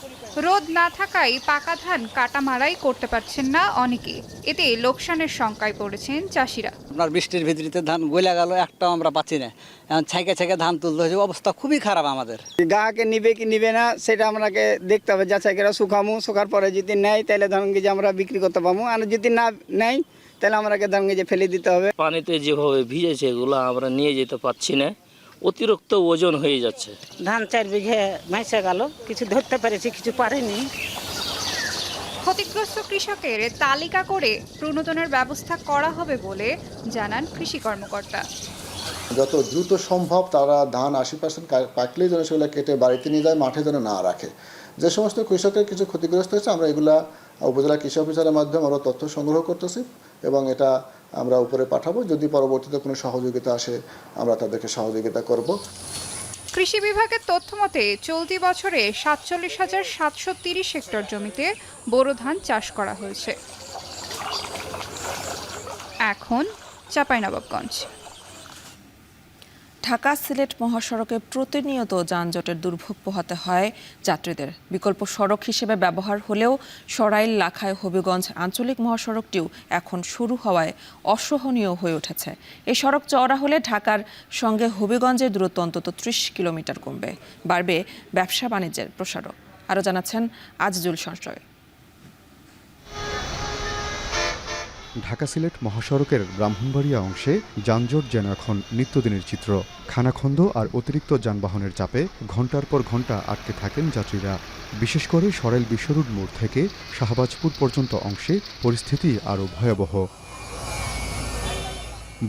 রোদ না থাকায় পাকা ধান কাটা মারাই করতে পারছেন না অনেকে। এতে লোকসানের শঙ্কায় পড়েছেন চাষিরা। আপনার বৃষ্টির ভিতরিতে ধান গলে গেল, একটাও আমরা পাচ্ছি না। এখন ছাইকে ছাইকে ধান তুলতে হয়েছে, অবস্থা খুবই খারাপ আমাদের। গ্রাহকে নিবে কি নিবে না সেটা আমাকে দেখতে হবে। যাচাই করে শুকামু, শুকার পরে যদি নেয় তাহলে ধরুন যে আমরা বিক্রি করতে পারবো, আর যদি না নেয় তাহলে আমাকে ধরুন যে ফেলে দিতে হবে। পানিতে যেভাবে ভিজেছে এগুলো আমরা নিয়ে যেতে পারছি না, অতিরিক্ত ওজন হয়ে যাচ্ছে। ধান 4 বিঘে ভেসে গেল, কিছু ধরতে পেরেছি, কিছু পারিনি। ক্ষতিগ্রস্ত কৃষকের তালিকা করে প্রণোদনের ব্যবস্থা করা হবে বলে জানান কৃষি কর্মকর্তা। যত দ্রুত সম্ভব তারা ধান 80% পাকলেই যেন সেগুলো কেটে বাড়িতে নিয়ে যায়, মাঠে যেন না রাখে। যে সমস্ত কৃষকের কিছু ক্ষতিগ্রস্ত হয়েছে আমরা এগুলা উপজেলা কৃষি অফিসারের মাধ্যমে আমরা তথ্য সংগ্রহ করতেছি এবং এটা আমরা উপরে পাঠাবো। যদি পরবর্তীতে কোনো সহযোগিতা আসে আমরা তাদেরকে সহযোগিতা করব। কৃষি বিভাগের তথ্য মতে চলতি বছরে 47,730 হেক্টর জমিতে বোরো ধান চাষ করা হয়েছে। এখন চাঁপাইনবাবগঞ্জ। ঢাকা সিলেট মহাসড়কে প্রতিনিয়ত যানজটের দুর্ভোগ পোহাতে হয় যাত্রীদের। বিকল্প সড়ক হিসেবে ব্যবহার হলেও সরাইল লাখাই হবিগঞ্জ আঞ্চলিক মহাসড়কটিও এখন শুরু হওয়ায় অসহনীয় হয়ে উঠেছে। এই সড়ক চওড়া হলে ঢাকার সঙ্গে হবিগঞ্জের দূরত্ব অন্তত 30 কিলোমিটার কমবে। বাড়বে ব্যবসা বাণিজ্যের প্রসারও। আরও জানাচ্ছেন আজিজুল সঞ্চয়। ঢাকা সিলেট মহাসড়কের ব্রাহ্মণবাড়িয়া অংশে যানজট যেন এখন নিত্যদিনের চিত্র। খানাখন্দ আর অতিরিক্ত যানবাহনের চাপে ঘন্টার পর ঘন্টা আটকে থাকেন যাত্রীরা। বিশেষ করে সরাইল বিশ্বরোড মোড় থেকে শাহবাজপুর পর্যন্ত অংশে পরিস্থিতি আরও ভয়াবহ।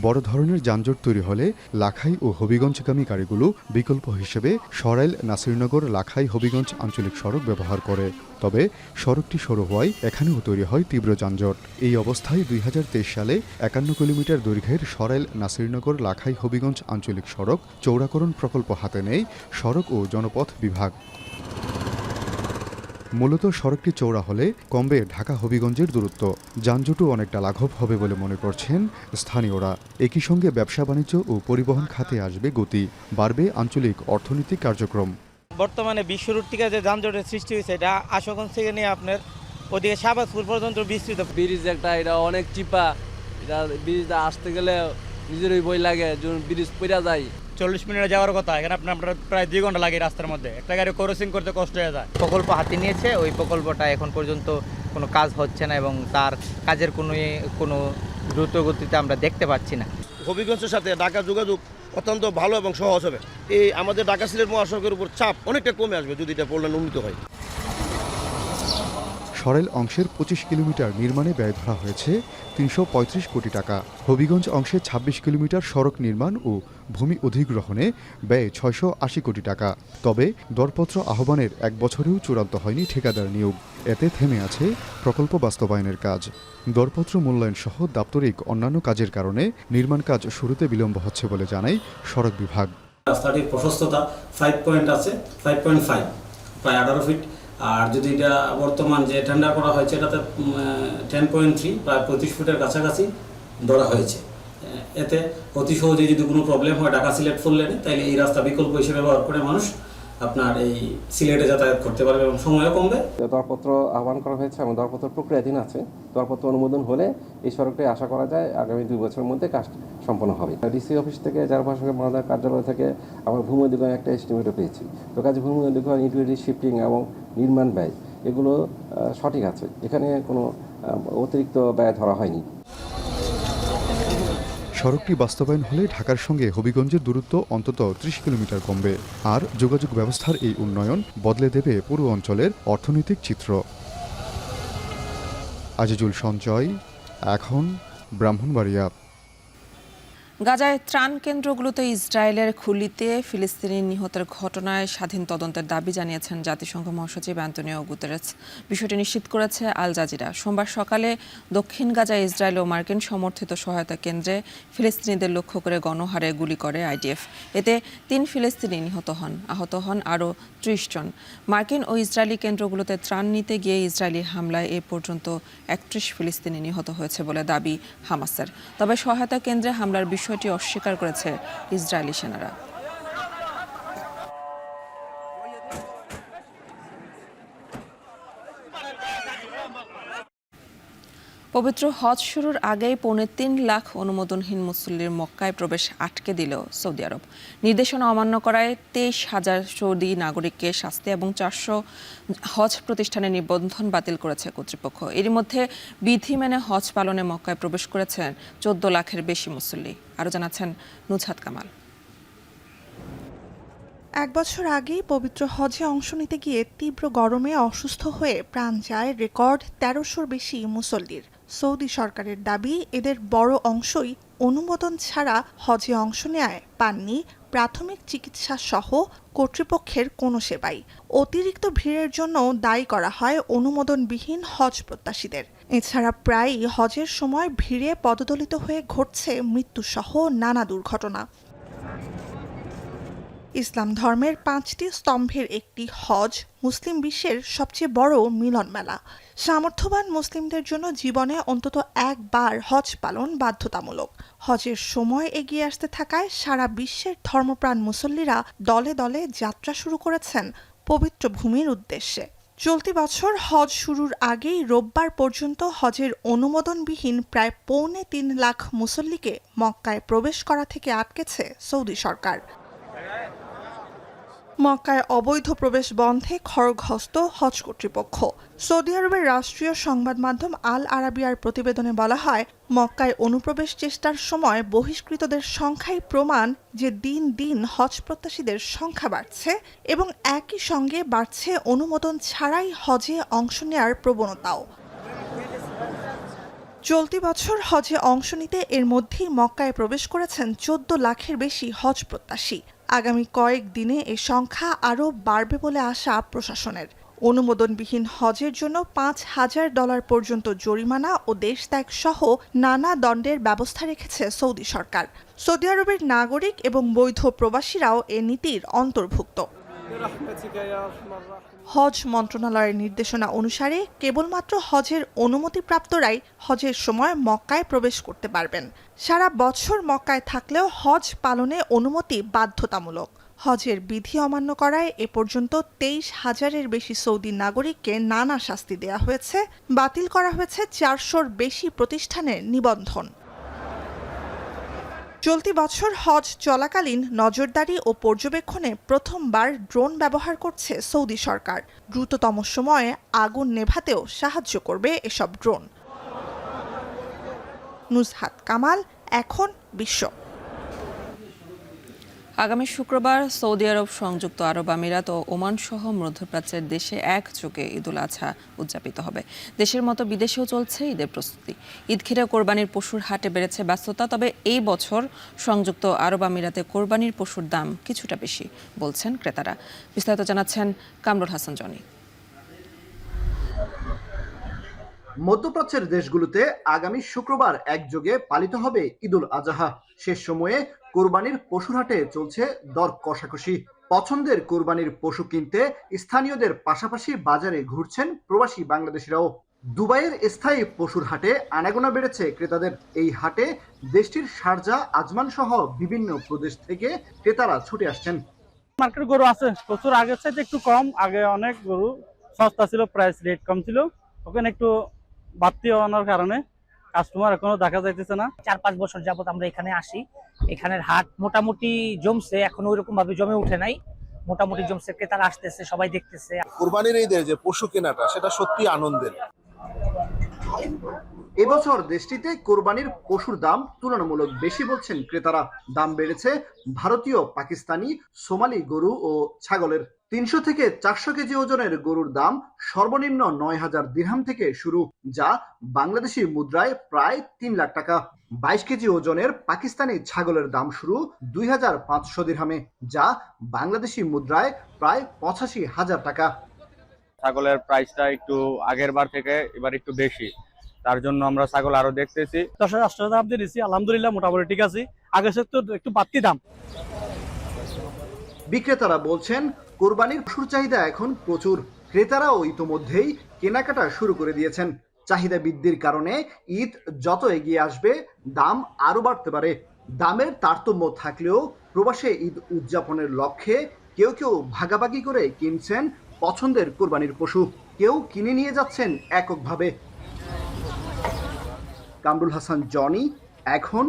বড় ধরনের যানজট তৈরি হলে লাখাই ও হবিগঞ্জগামী গাড়িগুলো বিকল্প হিসেবে সরাইল নাসিরনগর লাখাই হবিগঞ্জ আঞ্চলিক সড়ক ব্যবহার করে। তবে সড়কটি সরু হওয়ায় এখানেও তৈরি হয় তীব্র যানজট। এই অবস্থায় 2023 সালে 51 কিলোমিটার দৈর্ঘ্যের সরাইল নাসিরনগর লাখাই হবিগঞ্জ আঞ্চলিক সড়ক চৌড়াকরণ প্রকল্প হাতে নেয় সড়ক ও জনপথ বিভাগ। মূলত সড়কটি চৌড়া হলে কমবে ঢাকা হবিগঞ্জের দূরত্ব, যানজটও অনেকটা লাঘব হবে বলে মনে করছেন স্থানীয়রা। একই সঙ্গে ব্যবসা বাণিজ্য ও পরিবহন খাতে আসবে গতি, বাড়বে আঞ্চলিক অর্থনৈতিক কার্যক্রম। বর্তমানে বিশ্ব রুট থেকে যে যানজটের সৃষ্টি হয়েছে এটা আশুগঞ্জ থেকে নিয়ে আপনার ওদিকে শাহবাজপুর পর্যন্ত বিস্তৃত। ব্রিজ একটা এটা অনেক চিপা, এটা ব্রিজটা আসতে গেলে নিজেরই বই লাগে, ব্রিজ পড়া যায়। 40 মিনিটে যাওয়ার কথা, এখানে আপনার প্রায় 2 ঘন্টা লাগে রাস্তার মধ্যে। একটা গাড়ি ক্রসিং করতে কষ্ট হয়ে যায়। প্রকল্প হাতে নিয়েছে, ওই প্রকল্পটা এখন পর্যন্ত কোনো কাজ হচ্ছে না এবং তার কাজের কোনো দ্রুত গতিতে আমরা দেখতে পাচ্ছি না। হবিগঞ্জের সাথে ঢাকা যোগাযোগ অত্যন্ত ভালো এবং সহজ হবে। এই আমাদের ঢাকা সিলেট মহাসড়কের উপর চাপ অনেকটা কমে আসবে যদি এটা পরিণাম উন্নীত হয়। সরাইল অংশের 25 কিলোমিটার নির্মাণে ব্যয় ধরা হয়েছে 335 কোটি টাকা। হবিগঞ্জ অংশে 26 কিলোমিটার সড়ক নির্মাণ ও ভূমি অধিগ্রহণে ব্যয় 680 কোটি টাকা। তবে দরপত্র আহ্বানের 1 বছরেও চূড়ান্ত হয়নি ঠিকাদার নিয়োগ। এতে থেমে আছে প্রকল্প বাস্তবায়নের কাজ। দরপত্র মূল্যায়ন সহ দাপ্তরিক অন্যান্য কাজের কারণে নির্মাণ কাজ শুরুতে বিলম্ব হচ্ছে বলে জানায় সড়ক বিভাগ। রাস্তাটির প্রশস্ততা 5 পয়েন্ট আছে, 5.5 প্রায় 18 ফিট। আর যদি এটা বর্তমান যে টেন্ডার করা হয়েছে এটাতে 10.3 প্রায় 25 ফুটের কাছাকাছি ধরা হয়েছে। এতে অতি সহজে যদি কোনো প্রবলেম হয় ঢাকা সিলেট 4 লেনে, তাহলে এই রাস্তা বিকল্প হিসেবে ব্যবহার করে মানুষ আপনার এই সিলেটে যাতায়াত করতে পারবে এবং সময়ও কমবে। দরপত্র আহ্বান করা হয়েছে এবং দরপত্র প্রক্রিয়াধীন আছে। দরপত্র অনুমোদন হলে এই সড়কটি আশা করা যায় আগামী 2 বছরের মধ্যে কাজ সম্পন্ন হবে। ডিসি অফিস থেকে যার ভাষাকে মহানগর কার্যালয় থেকে আমরা ভূমি অধিগ্রহণ একটা এস্টিমেটও পেয়েছি। তো কাজে ভূমি অধিগ্রহণ, ইউটিলিটি শিফটিং এবং নির্মাণ ব্যয় এগুলো সঠিক আছে, এখানে কোনো অতিরিক্ত ব্যয় ধরা হয়নি। সড়কটি বাস্তবায়ন হলে ঢাকার সঙ্গে হবিগঞ্জের দূরত্ব অন্তত 30 কিলোমিটার কমবে। আর যোগাযোগ ব্যবস্থার এই উন্নয়ন বদলে দেবে পুরো অঞ্চলের অর্থনৈতিক চিত্র। আজিজুল সঞ্চয়, এখন ব্রাহ্মণবাড়িয়া। গাজায় ত্রাণ কেন্দ্রগুলোতে ইসরায়েলের খুলিতে ফিলিস্তিনি নিহতের ঘটনায় স্বাধীন তদন্তের দাবি জানিয়েছেন জাতিসংঘ মহাসচিব অ্যান্তোনিও গুতেরেস। বিষয়টি নিশ্চিত করেছে আল জাজিরা। সোমবার সকালে দক্ষিণ গাজায় ইসরায়েল ও মার্কিন সমর্থিত সহায়তা কেন্দ্রে ফিলিস্তিনিদের লক্ষ্য করে গণহারে গুলি করে আইডিএফ। এতে 3 ফিলিস্তিনি নিহত হন, আহত হন আরও 30 জন। মার্কিন ও ইসরায়েলি কেন্দ্রগুলোতে ত্রাণ নিতে গিয়ে ইসরায়েলি হামলায় এ পর্যন্ত 31 ফিলিস্তিনি নিহত হয়েছে বলে দাবি হামাসের। তবে সহায়তা কেন্দ্রে হামলার বিষয়টি অস্বীকার করেছে ইসরায়েলি সেনারা। পবিত্র হজ শুরুর আগেই 3.25 লাখ অনুমোদনহীন মুসল্লির মক্কায় প্রবেশ আটকে দিল সৌদি আরব। নির্দেশনা অমান্য করায় 23,000 সৌদি নাগরিককে শাস্তি এবং 400 হজ প্রতিষ্ঠানের নিবন্ধন বাতিল করেছে কর্তৃপক্ষ। এরই মধ্যে বিধি মেনে হজ পালনে মক্কায় প্রবেশ করেছেন 14 লাখের বেশি মুসল্লি। আরও জানাচ্ছেন নুজহাত কামাল। 1 বছর আগেই পবিত্র হজে অংশ নিতে গিয়ে তীব্র গরমে অসুস্থ হয়ে প্রাণ যায় রেকর্ড 1300-র বেশি মুসল্লির। সৌদি সরকারের দাবি, এদের বড় অংশই অনুমোদন ছাড়া হজে অংশ নেয় পাননি প্রাথমিক চিকিৎসা সহ কর্তৃপক্ষের কোনো সেবাই। অতিরিক্ত ভিড়ের জন্য দায়ী করা হয় অনুমোদনবিহীন হজ প্রত্যাশীদের। এছাড়া প্রায়ই হজের সময় ভিড়ে পদদলিত হয়ে ঘটছে মৃত্যুসহ নানা দুর্ঘটনা। ইসলাম ধর্মের 5টি স্তম্ভের একটি হজ মুসলিম বিশ্বের সবচেয়ে বড় মিলন মেলা। সামর্থ্যবান মুসলিমদের জন্য জীবনে অন্তত একবার হজ পালন বাধ্যতামূলক। হজের সময় এগিয়ে আসতে থাকায় সারা বিশ্বের ধর্মপ্রাণ মুসল্লিরা দলে দলে যাত্রা শুরু করেছেন পবিত্র ভূমির উদ্দেশ্যে। চলতি বছর হজ শুরুর আগেই রোববার পর্যন্ত হজের অনুমোদনবিহীন প্রায় 3.25 লাখ মুসল্লিকে মক্কায় প্রবেশ করা থেকে আটকেছে সৌদি সরকার। মক্কায় অবৈধ প্রবেশ বন্ধে খড়গহস্ত হজ কর্তৃপক্ষ। সৌদি আরবের রাষ্ট্রীয় সংবাদ মাধ্যম আল আরাবিয়ার প্রতিবেদনে বলা হয়, মক্কায় অনুপ্রবেশ চেষ্টার সময় বহিষ্কৃতদের সংখ্যাই প্রমাণ যে দিন দিন হজ প্রত্যাশীদের সংখ্যা বাড়ছে এবং একই সঙ্গে বাড়ছে অনুমোদন ছাড়াই হজে অংশ নেয়ার প্রবণতাও। চলতি বছর হজে অংশ নিতে এর মধ্যেই মক্কায় প্রবেশ করেছেন 14 লাখের বেশি হজ প্রত্যাশী। আগামী কয়েক দিনে এ সংখ্যা আরও বাড়বে বলে আশা প্রশাসনের। অনুমোদনবিহীন হজের জন্য $5,000 পর্যন্ত জরিমানা ও দেশত্যাগ সহ নানা দণ্ডের ব্যবস্থা রেখেছে সৌদি সরকার। সৌদি আরবের নাগরিক এবং বৈধ প্রবাসীরাও এ নীতির অন্তর্ভুক্ত। হজ মন্ত্রণালয়ের নির্দেশনা অনুসারে কেবলমাত্র হজের অনুমতিপ্রাপ্তরাই হজের সময় মক্কায় প্রবেশ করতে পারবেন। সারা বছর মক্কায় থাকলেও হজ পালনে অনুমতি বাধ্যতামূলক। হজের বিধি অমান্য করায় এ পর্যন্ত 23,000-এর বেশি সৌদি নাগরিককে নানা শাস্তি দেয়া হয়েছে। বাতিল করা হয়েছে 400-র বেশি প্রতিষ্ঠানের নিবন্ধন। চলতি বছর হজ চলাকালীন নজরদারি ও পর্যবেক্ষণে প্রথমবার ড্রোন ব্যবহার করছে সৌদি সরকার। দ্রুততম সময়ে আগুন নেভাতেও সাহায্য করবে এসব ড্রোন। নুজহাত কামাল, এখন বিশ্ব। আগামী শুক্রবার সৌদি আরব, সংযুক্ত আরব আমিরাত ও ওমান সহ মধ্যপ্রাচ্যের দেশে একযোগে ঈদুল আজহা উদযাপিত হবে। দেশের মতো বিদেশেও চলছে ঈদের প্রস্তুতি। ঈদ ঘিরে কোরবানির পশুর হাটে বেড়েছে ব্যস্ততা। তবে এই বছর সংযুক্ত আরব আমিরাতে কোরবানির পশুর দাম কিছুটা বেশি বলছেন ক্রেতারা। বিস্তারিত জানাচ্ছেন কামরুল হাসান জনি। মধ্যপ্রাচ্যের দেশগুলোতে আগামী শুক্রবার একযোগে পালিত হবে ঈদুল আজহা। শেষ সময়ে কোরবানির পশুর হাটে চলছে দর কষাকষি। পছন্দের কোরবানির পশু কিনতে স্থানীয়দের পাশাপাশি বাজারে ঘুরছেন প্রবাসী বাংলাদেশিরাও। দুবাইয়ের স্থায়ী পশুর হাটে আনাগোনা বেড়েছে ক্রেতাদের। এই হাটে দেশটির শারজা, আজমান সহ বিভিন্ন প্রদেশ থেকে ক্রেতারা ছুটে আসছেন। মার্কেট গরু আছে প্রচুর, আগের চাইতে একটু কম। আগে অনেক গরু সস্তা ছিল, প্রাইস রেট কম ছিল, ওখানে একটু বাড়তি হওয়ার কারণে কাস্টমার এখনো দেখা যাইতেছে না। 4-5 বছর যাবত আমরা এখানে আসি, এখানের হাট মোটামুটি জমছে, এখন ওইরকম ভাবে জমে উঠে নাই, মোটামুটি জমছে, ক্রেতারা আসতেছে, সবাই দেখতেছে। কুরবানির ঈদের যে পশু কেনাটা সেটা সত্যি আনন্দের। এবছর দেশটিতে কোরবানির পশুর দাম তুলনামূলক বেশি বলছেন ক্রেতারা। দাম বেড়েছে ভারতীয়, পাকিস্তানি, সোমালি গরু ও ছাগলের। 300 থেকে 400 কেজি ওজনের গরুর দাম সর্বনিম্ন 9,000 দিরহাম থেকে শুরু, যা বাংলাদেশি মুদ্রায় প্রায় 3 লাখ টাকা। 22 কেজি ওজনের পাকিস্তানি ছাগলের দাম শুরু 2,500 দিরহামে, যা বাংলাদেশি মুদ্রায় প্রায় 85,000 টাকা। ছাগলের প্রাইসটা একটু আগের বার থেকে এবার একটু বেশি, তার জন্য আমরা ছাগল আরো দেখতেছি। 10,000 দাম দিয়েছি, আলহামদুলিল্লাহ মোটামুটি ঠিক আছে, আগের থেকে তো একটু বাড়তি দাম। বিক্রেতারা বলছেন কোরবানির পশুর চাহিদা এখন প্রচুর, ক্রেতারাও ইতোমধ্যেই কেনাকাটা শুরু করে দিয়েছেন। চাহিদা বৃদ্ধির কারণে ঈদ যত এগিয়ে আসবে দাম আরো বাড়তে পারে। দামের তারতম্য থাকলেও প্রবাসে ঈদ উদযাপনের লক্ষ্যে কেউ কেউ ভাগাভাগি করে কিনছেন পছন্দের কোরবানির পশু, কেউ কিনে নিয়ে যাচ্ছেন এককভাবে। কামরুল হাসান জনি, এখন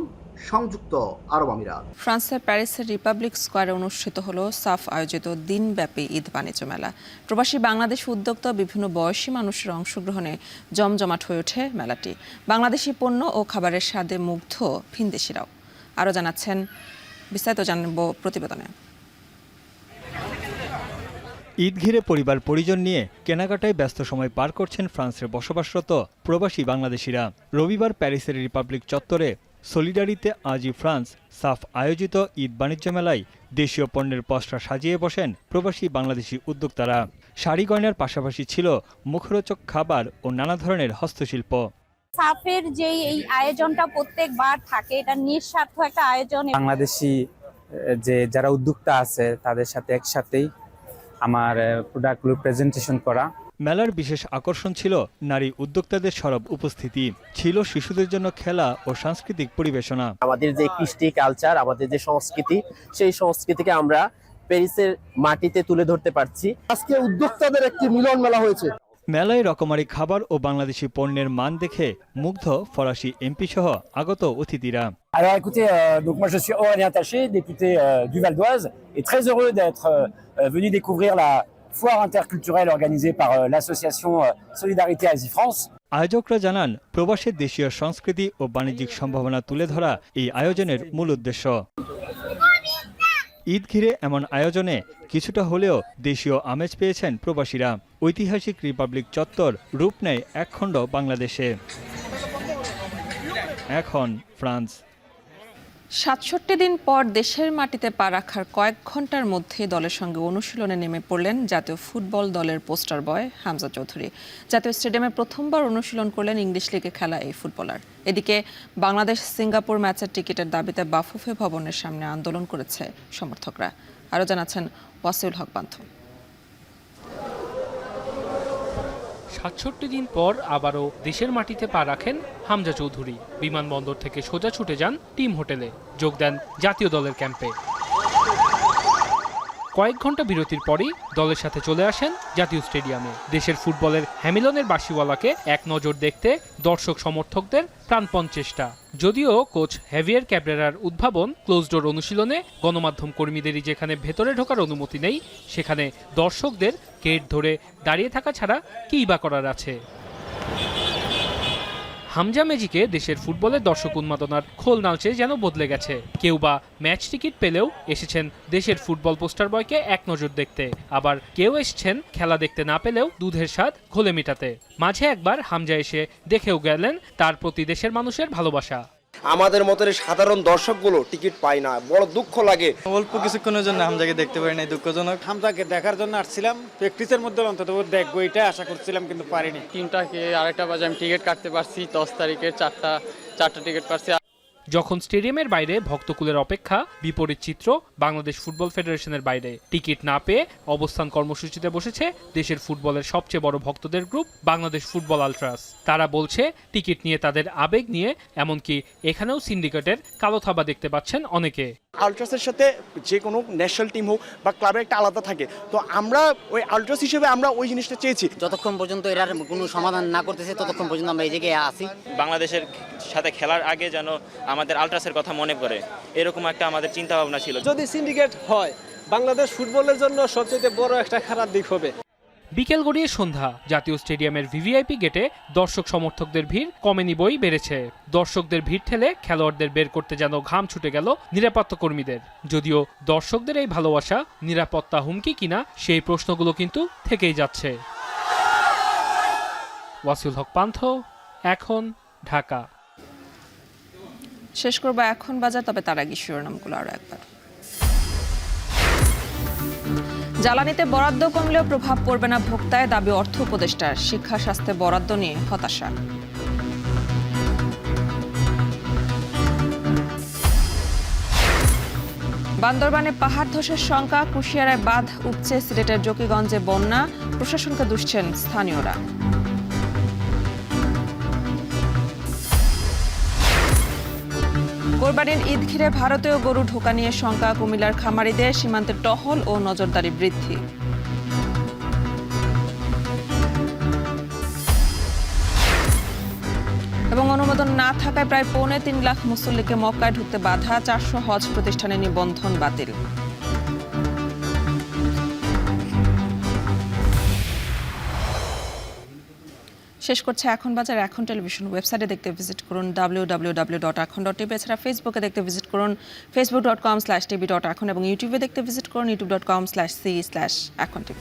সংযুক্ত আরব আমিরাত। ফ্রান্সের প্যারিসের রিপাবলিক স্কোয়ারে অনুষ্ঠিত হলো সাফ আয়োজিত দিনব্যাপী ঈদ বাণিজ্য মেলা। প্রবাসী বাংলাদেশ উদ্যোক্তা বিভিন্ন বয়সী মানুষের অংশগ্রহণে জমজমাট হয়ে ওঠে মেলাটি। বাংলাদেশি পণ্য ও খাবারের স্বাদে মুগ্ধ ভিনদেশিরাও। আরও জানাচ্ছেন, বিস্তারিত জানব প্রতিবেদনে। ঈদ ঘিরে পরিবার পরিজন নিয়ে কেনাকাটায় ব্যস্ত সময় পার করছেন ফ্রান্সের বসবাসরত প্রবাসী বাংলাদেশিরা। রবিবার প্যারিসের রিপাবলিক চত্বরে সলিডারিতে আজি ফ্রান্স সাফ আয়োজিত ঈদ বাণিজ্য মেলায় দেশীয় পণ্যের পসরা সাজিয়ে বসেন প্রবাসী বাংলাদেশি উদ্যোক্তারা। শাড়ি গয়নার পাশাপাশি ছিল মুখরোচক খাবার ও নানা ধরনের হস্তশিল্প। সাফের যে এই আয়োজনটা প্রত্যেকবার থাকে, এটা নিঃস্বার্থ একটা আয়োজন। বাংলাদেশি যে যারা উদ্যোক্তা আছে তাদের সাথে একসাথেই আমার প্রোডাক্টগুলো প্রেজেন্টেশন করা। মেলার বিশেষ আকর্ষণ ছিল নারী উদ্যোক্তাদের সরব উপস্থিতি, ছিল শিশুদের জন্য খেলা ও সাংস্কৃতিক পরিবেশনা। আমাদের যে কৃষ্টি কালচার, আমাদের যে সংস্কৃতি, সেই সংস্কৃতিকে আমরা প্যারিসের মাটিতে তুলে ধরতে পারছি। আজকে উদ্যোক্তাদের একটি মিলন মেলা হয়েছে। মেলায় রকমারি খাবার ও বাংলাদেশি পণ্যের মান দেখে মুগ্ধ ফরাসি এমপি সহ আগত অতিথিরা। Alors écoutez, donc moi je suis Aurélien Taché, député du Val d'Oise, et très heureux d'être venu découvrir la foire interculturelle organisée par l'association Solidarité Asie France. আয়োজকরা জানান, প্রবাসের দেশীয় সংস্কৃতি ও বাণিজ্যিক সম্ভাবনা তুলে ধরা এই আয়োজনের মূল উদ্দেশ্য। ঈদ ঘিরে এমন আয়োজনে কিছুটা হলেও দেশীয় আমেজ পেয়েছেন প্রবাসীরা। ঐতিহাসিক রিপাবলিক চত্বর রূপ নেয় একখণ্ড বাংলাদেশে। এখন ফ্রান্স। ৬৭ দিন পর দেশের মাটিতে পা রাখার কয়েক ঘন্টার মধ্যে দলের সঙ্গে অনুশীলনে নেমে পড়লেন জাতীয় ফুটবল দলের পোস্টার বয় হামজা চৌধুরী। জাতীয় স্টেডিয়ামে প্রথমবার অনুশীলন করলেন ইংলিশ লিগে খেলা এই ফুটবলার। এদিকে বাংলাদেশ সিঙ্গাপুর ম্যাচের টিকিটের দাবিতে বাফুফে ভবনের সামনে আন্দোলন করেছে সমর্থকরা। আরও জানাচ্ছেন ওয়াসিউল হক পান্থ। ৬৭ দিন পর আবারও দেশের মাটিতে পা রাখেন হামজা চৌধুরী। বিমানবন্দর থেকে সোজা ছুটে যান টিম হোটেলে, যোগ দেন জাতীয় দলের ক্যাম্পে। কয়েক ঘন্টা বিরতির পরই দলের সাথে চলে আসেন জাতীয় স্টেডিয়ামে। দেশের ফুটবলের হ্যামিলনের বাঁশিওয়ালাকে এক নজর দেখতে দর্শক সমর্থকদের প্রাণপণ চেষ্টা। যদিও কোচ হেভিয়ার ক্যাব্রেরার উদ্ভাবন ক্লোজ ডোর অনুশীলনে গণমাধ্যম কর্মীদেরই যেখানে ভেতরে ঢোকার অনুমতি নেই, সেখানে দর্শকদের গেট ধরে দাঁড়িয়ে থাকা ছাড়া কী বা করার আছে। হামজা ম্যাজিকে দেশের ফুটবলের দর্শক উন্মাদনার খোল নালচে যেন বদলে গেছে। কেউ বা ম্যাচ টিকিট পেলেও এসেছেন দেশের ফুটবল পোস্টার বয়কে এক নজর দেখতে, আবার কেউ এসেছেন খেলা দেখতে না পেলেও দুধের স্বাদ ঘোলে মেটাতে। মাঝে একবার হামজা এসে দেখেও গেলেন তার প্রতি দেশের মানুষের ভালোবাসা। আমাদের মতের সাধারণ দর্শকগুলো টিকিট পায় না, বড় দুঃখ লাগে। অল্প কিছুক্ষণের জন্য হামজাকে দেখতে পারি নাই, দুঃখজনক। হামজাকে দেখার জন্য আসছিলাম, প্র্যাকটিসের মধ্যে অন্তত দেখবো এটা আশা করছিলাম, কিন্তু পারিনি। 3টাকে 2:30 বাজে আমি টিকিট কাটতে পারছি, 10 তারিখে 4টা টিকিট পারছি। যখন স্টেডিয়ামের বাইরে ভক্তকুলের অপেক্ষা, বিপরীত চিত্র বাংলাদেশ ফুটবল ফেডারেশনের বাইরে। টিকিট না পেয়ে অবস্থান কর্মসূচিতে বসেছে দেশের ফুটবলের সবচেয়ে বড় ভক্তদের গ্রুপ বাংলাদেশ ফুটবল আলট্রাস। তারা বলছে টিকিট নিয়ে তাদের আবেগ নিয়ে, এমনকি এখানেও সিন্ডিকেটের কালো থাবা দেখতে পাচ্ছেন অনেকে। আলট্রাসের সাথে যে কোনো ন্যাশনাল টিম হোক বা ক্লাবের একটা আলাদা থাকে, তো আমরা ওই আলট্রাস হিসেবে আমরা ওই জিনিসটা চেয়েছি। যতক্ষণ পর্যন্ত এটার কোনো সমাধান না করতেছে ততক্ষণ পর্যন্ত আমরা এই জায়গায় আছি। বাংলাদেশের সাথে খেলার আগে যেন আমাদের আলট্রাসের কথা মনে করে, এরকম একটা আমাদের চিন্তা ভাবনা ছিল। যদি সিন্ডিকেট হয় বাংলাদেশ ফুটবলের জন্য সবচেয়ে বড় একটা খারাপ দিক হবে। বিকেল গড়িয়ে সন্ধ্যা, জাতীয় স্টেডিয়ামের ভিভিআইপি গেটে দর্শক সমর্থকদের ভিড় কমেনি বই বেড়েছে। দর্শকদের ভিড় ঠেলে খেলোয়াড়দের বের করতে যেন ঘাম ছুটে গেল নিরাপত্তা কর্মীদের। যদিও দর্শকদের এই ভালোবাসা নিরাপত্তা হুমকি কিনা সেই প্রশ্নগুলো কিন্তু থেকেই যাচ্ছে। ওয়াসিউল হক পান্থ, এখন, ঢাকা। শেষ করবো এখন বাজার, তবে তার আগে শিরোনামগুলো আরো একবার। জ্বালানিতে বরাদ্দ কমলেও প্রভাব পড়বে না ভোক্তায়, দাবি অর্থ উপদেষ্টার। শিক্ষা স্বাস্থ্যে বরাদ্দ নিয়ে হতাশা। বান্দরবানে পাহাড় ধসের শঙ্কা, কুশিয়ারায় বাঁধ উপচে, সিলেটের জকিগঞ্জে বন্যা, প্রশাসনকে দুষছেন স্থানীয়রা। কোরবানির ঈদ ঘিরে ভারতীয় গরু ঢোকা নিয়ে শঙ্কা, কুমিল্লার খামারিদের। সীমান্তে টহল ও নজরদারি বৃদ্ধি। এবং অনুমোদন না থাকায় প্রায় 3.25 লাখ মুসল্লিকে মক্কায় ঢুকতে বাধা, 400 হজ প্রতিষ্ঠানে নিবন্ধন বাতিল। শেষ করছে এখন বাজার। এখন টেলিভিশন ওয়েবসাইটে দেখতে ভিজিট করুন www.এখন.tv। এছাড়া ফেসবুকে দেখতে ভিজিট করুন facebook.com/tv.এখন এবং ইউটিউবে দেখতে ভিজিট করুন youtube.com/c/এখন tv।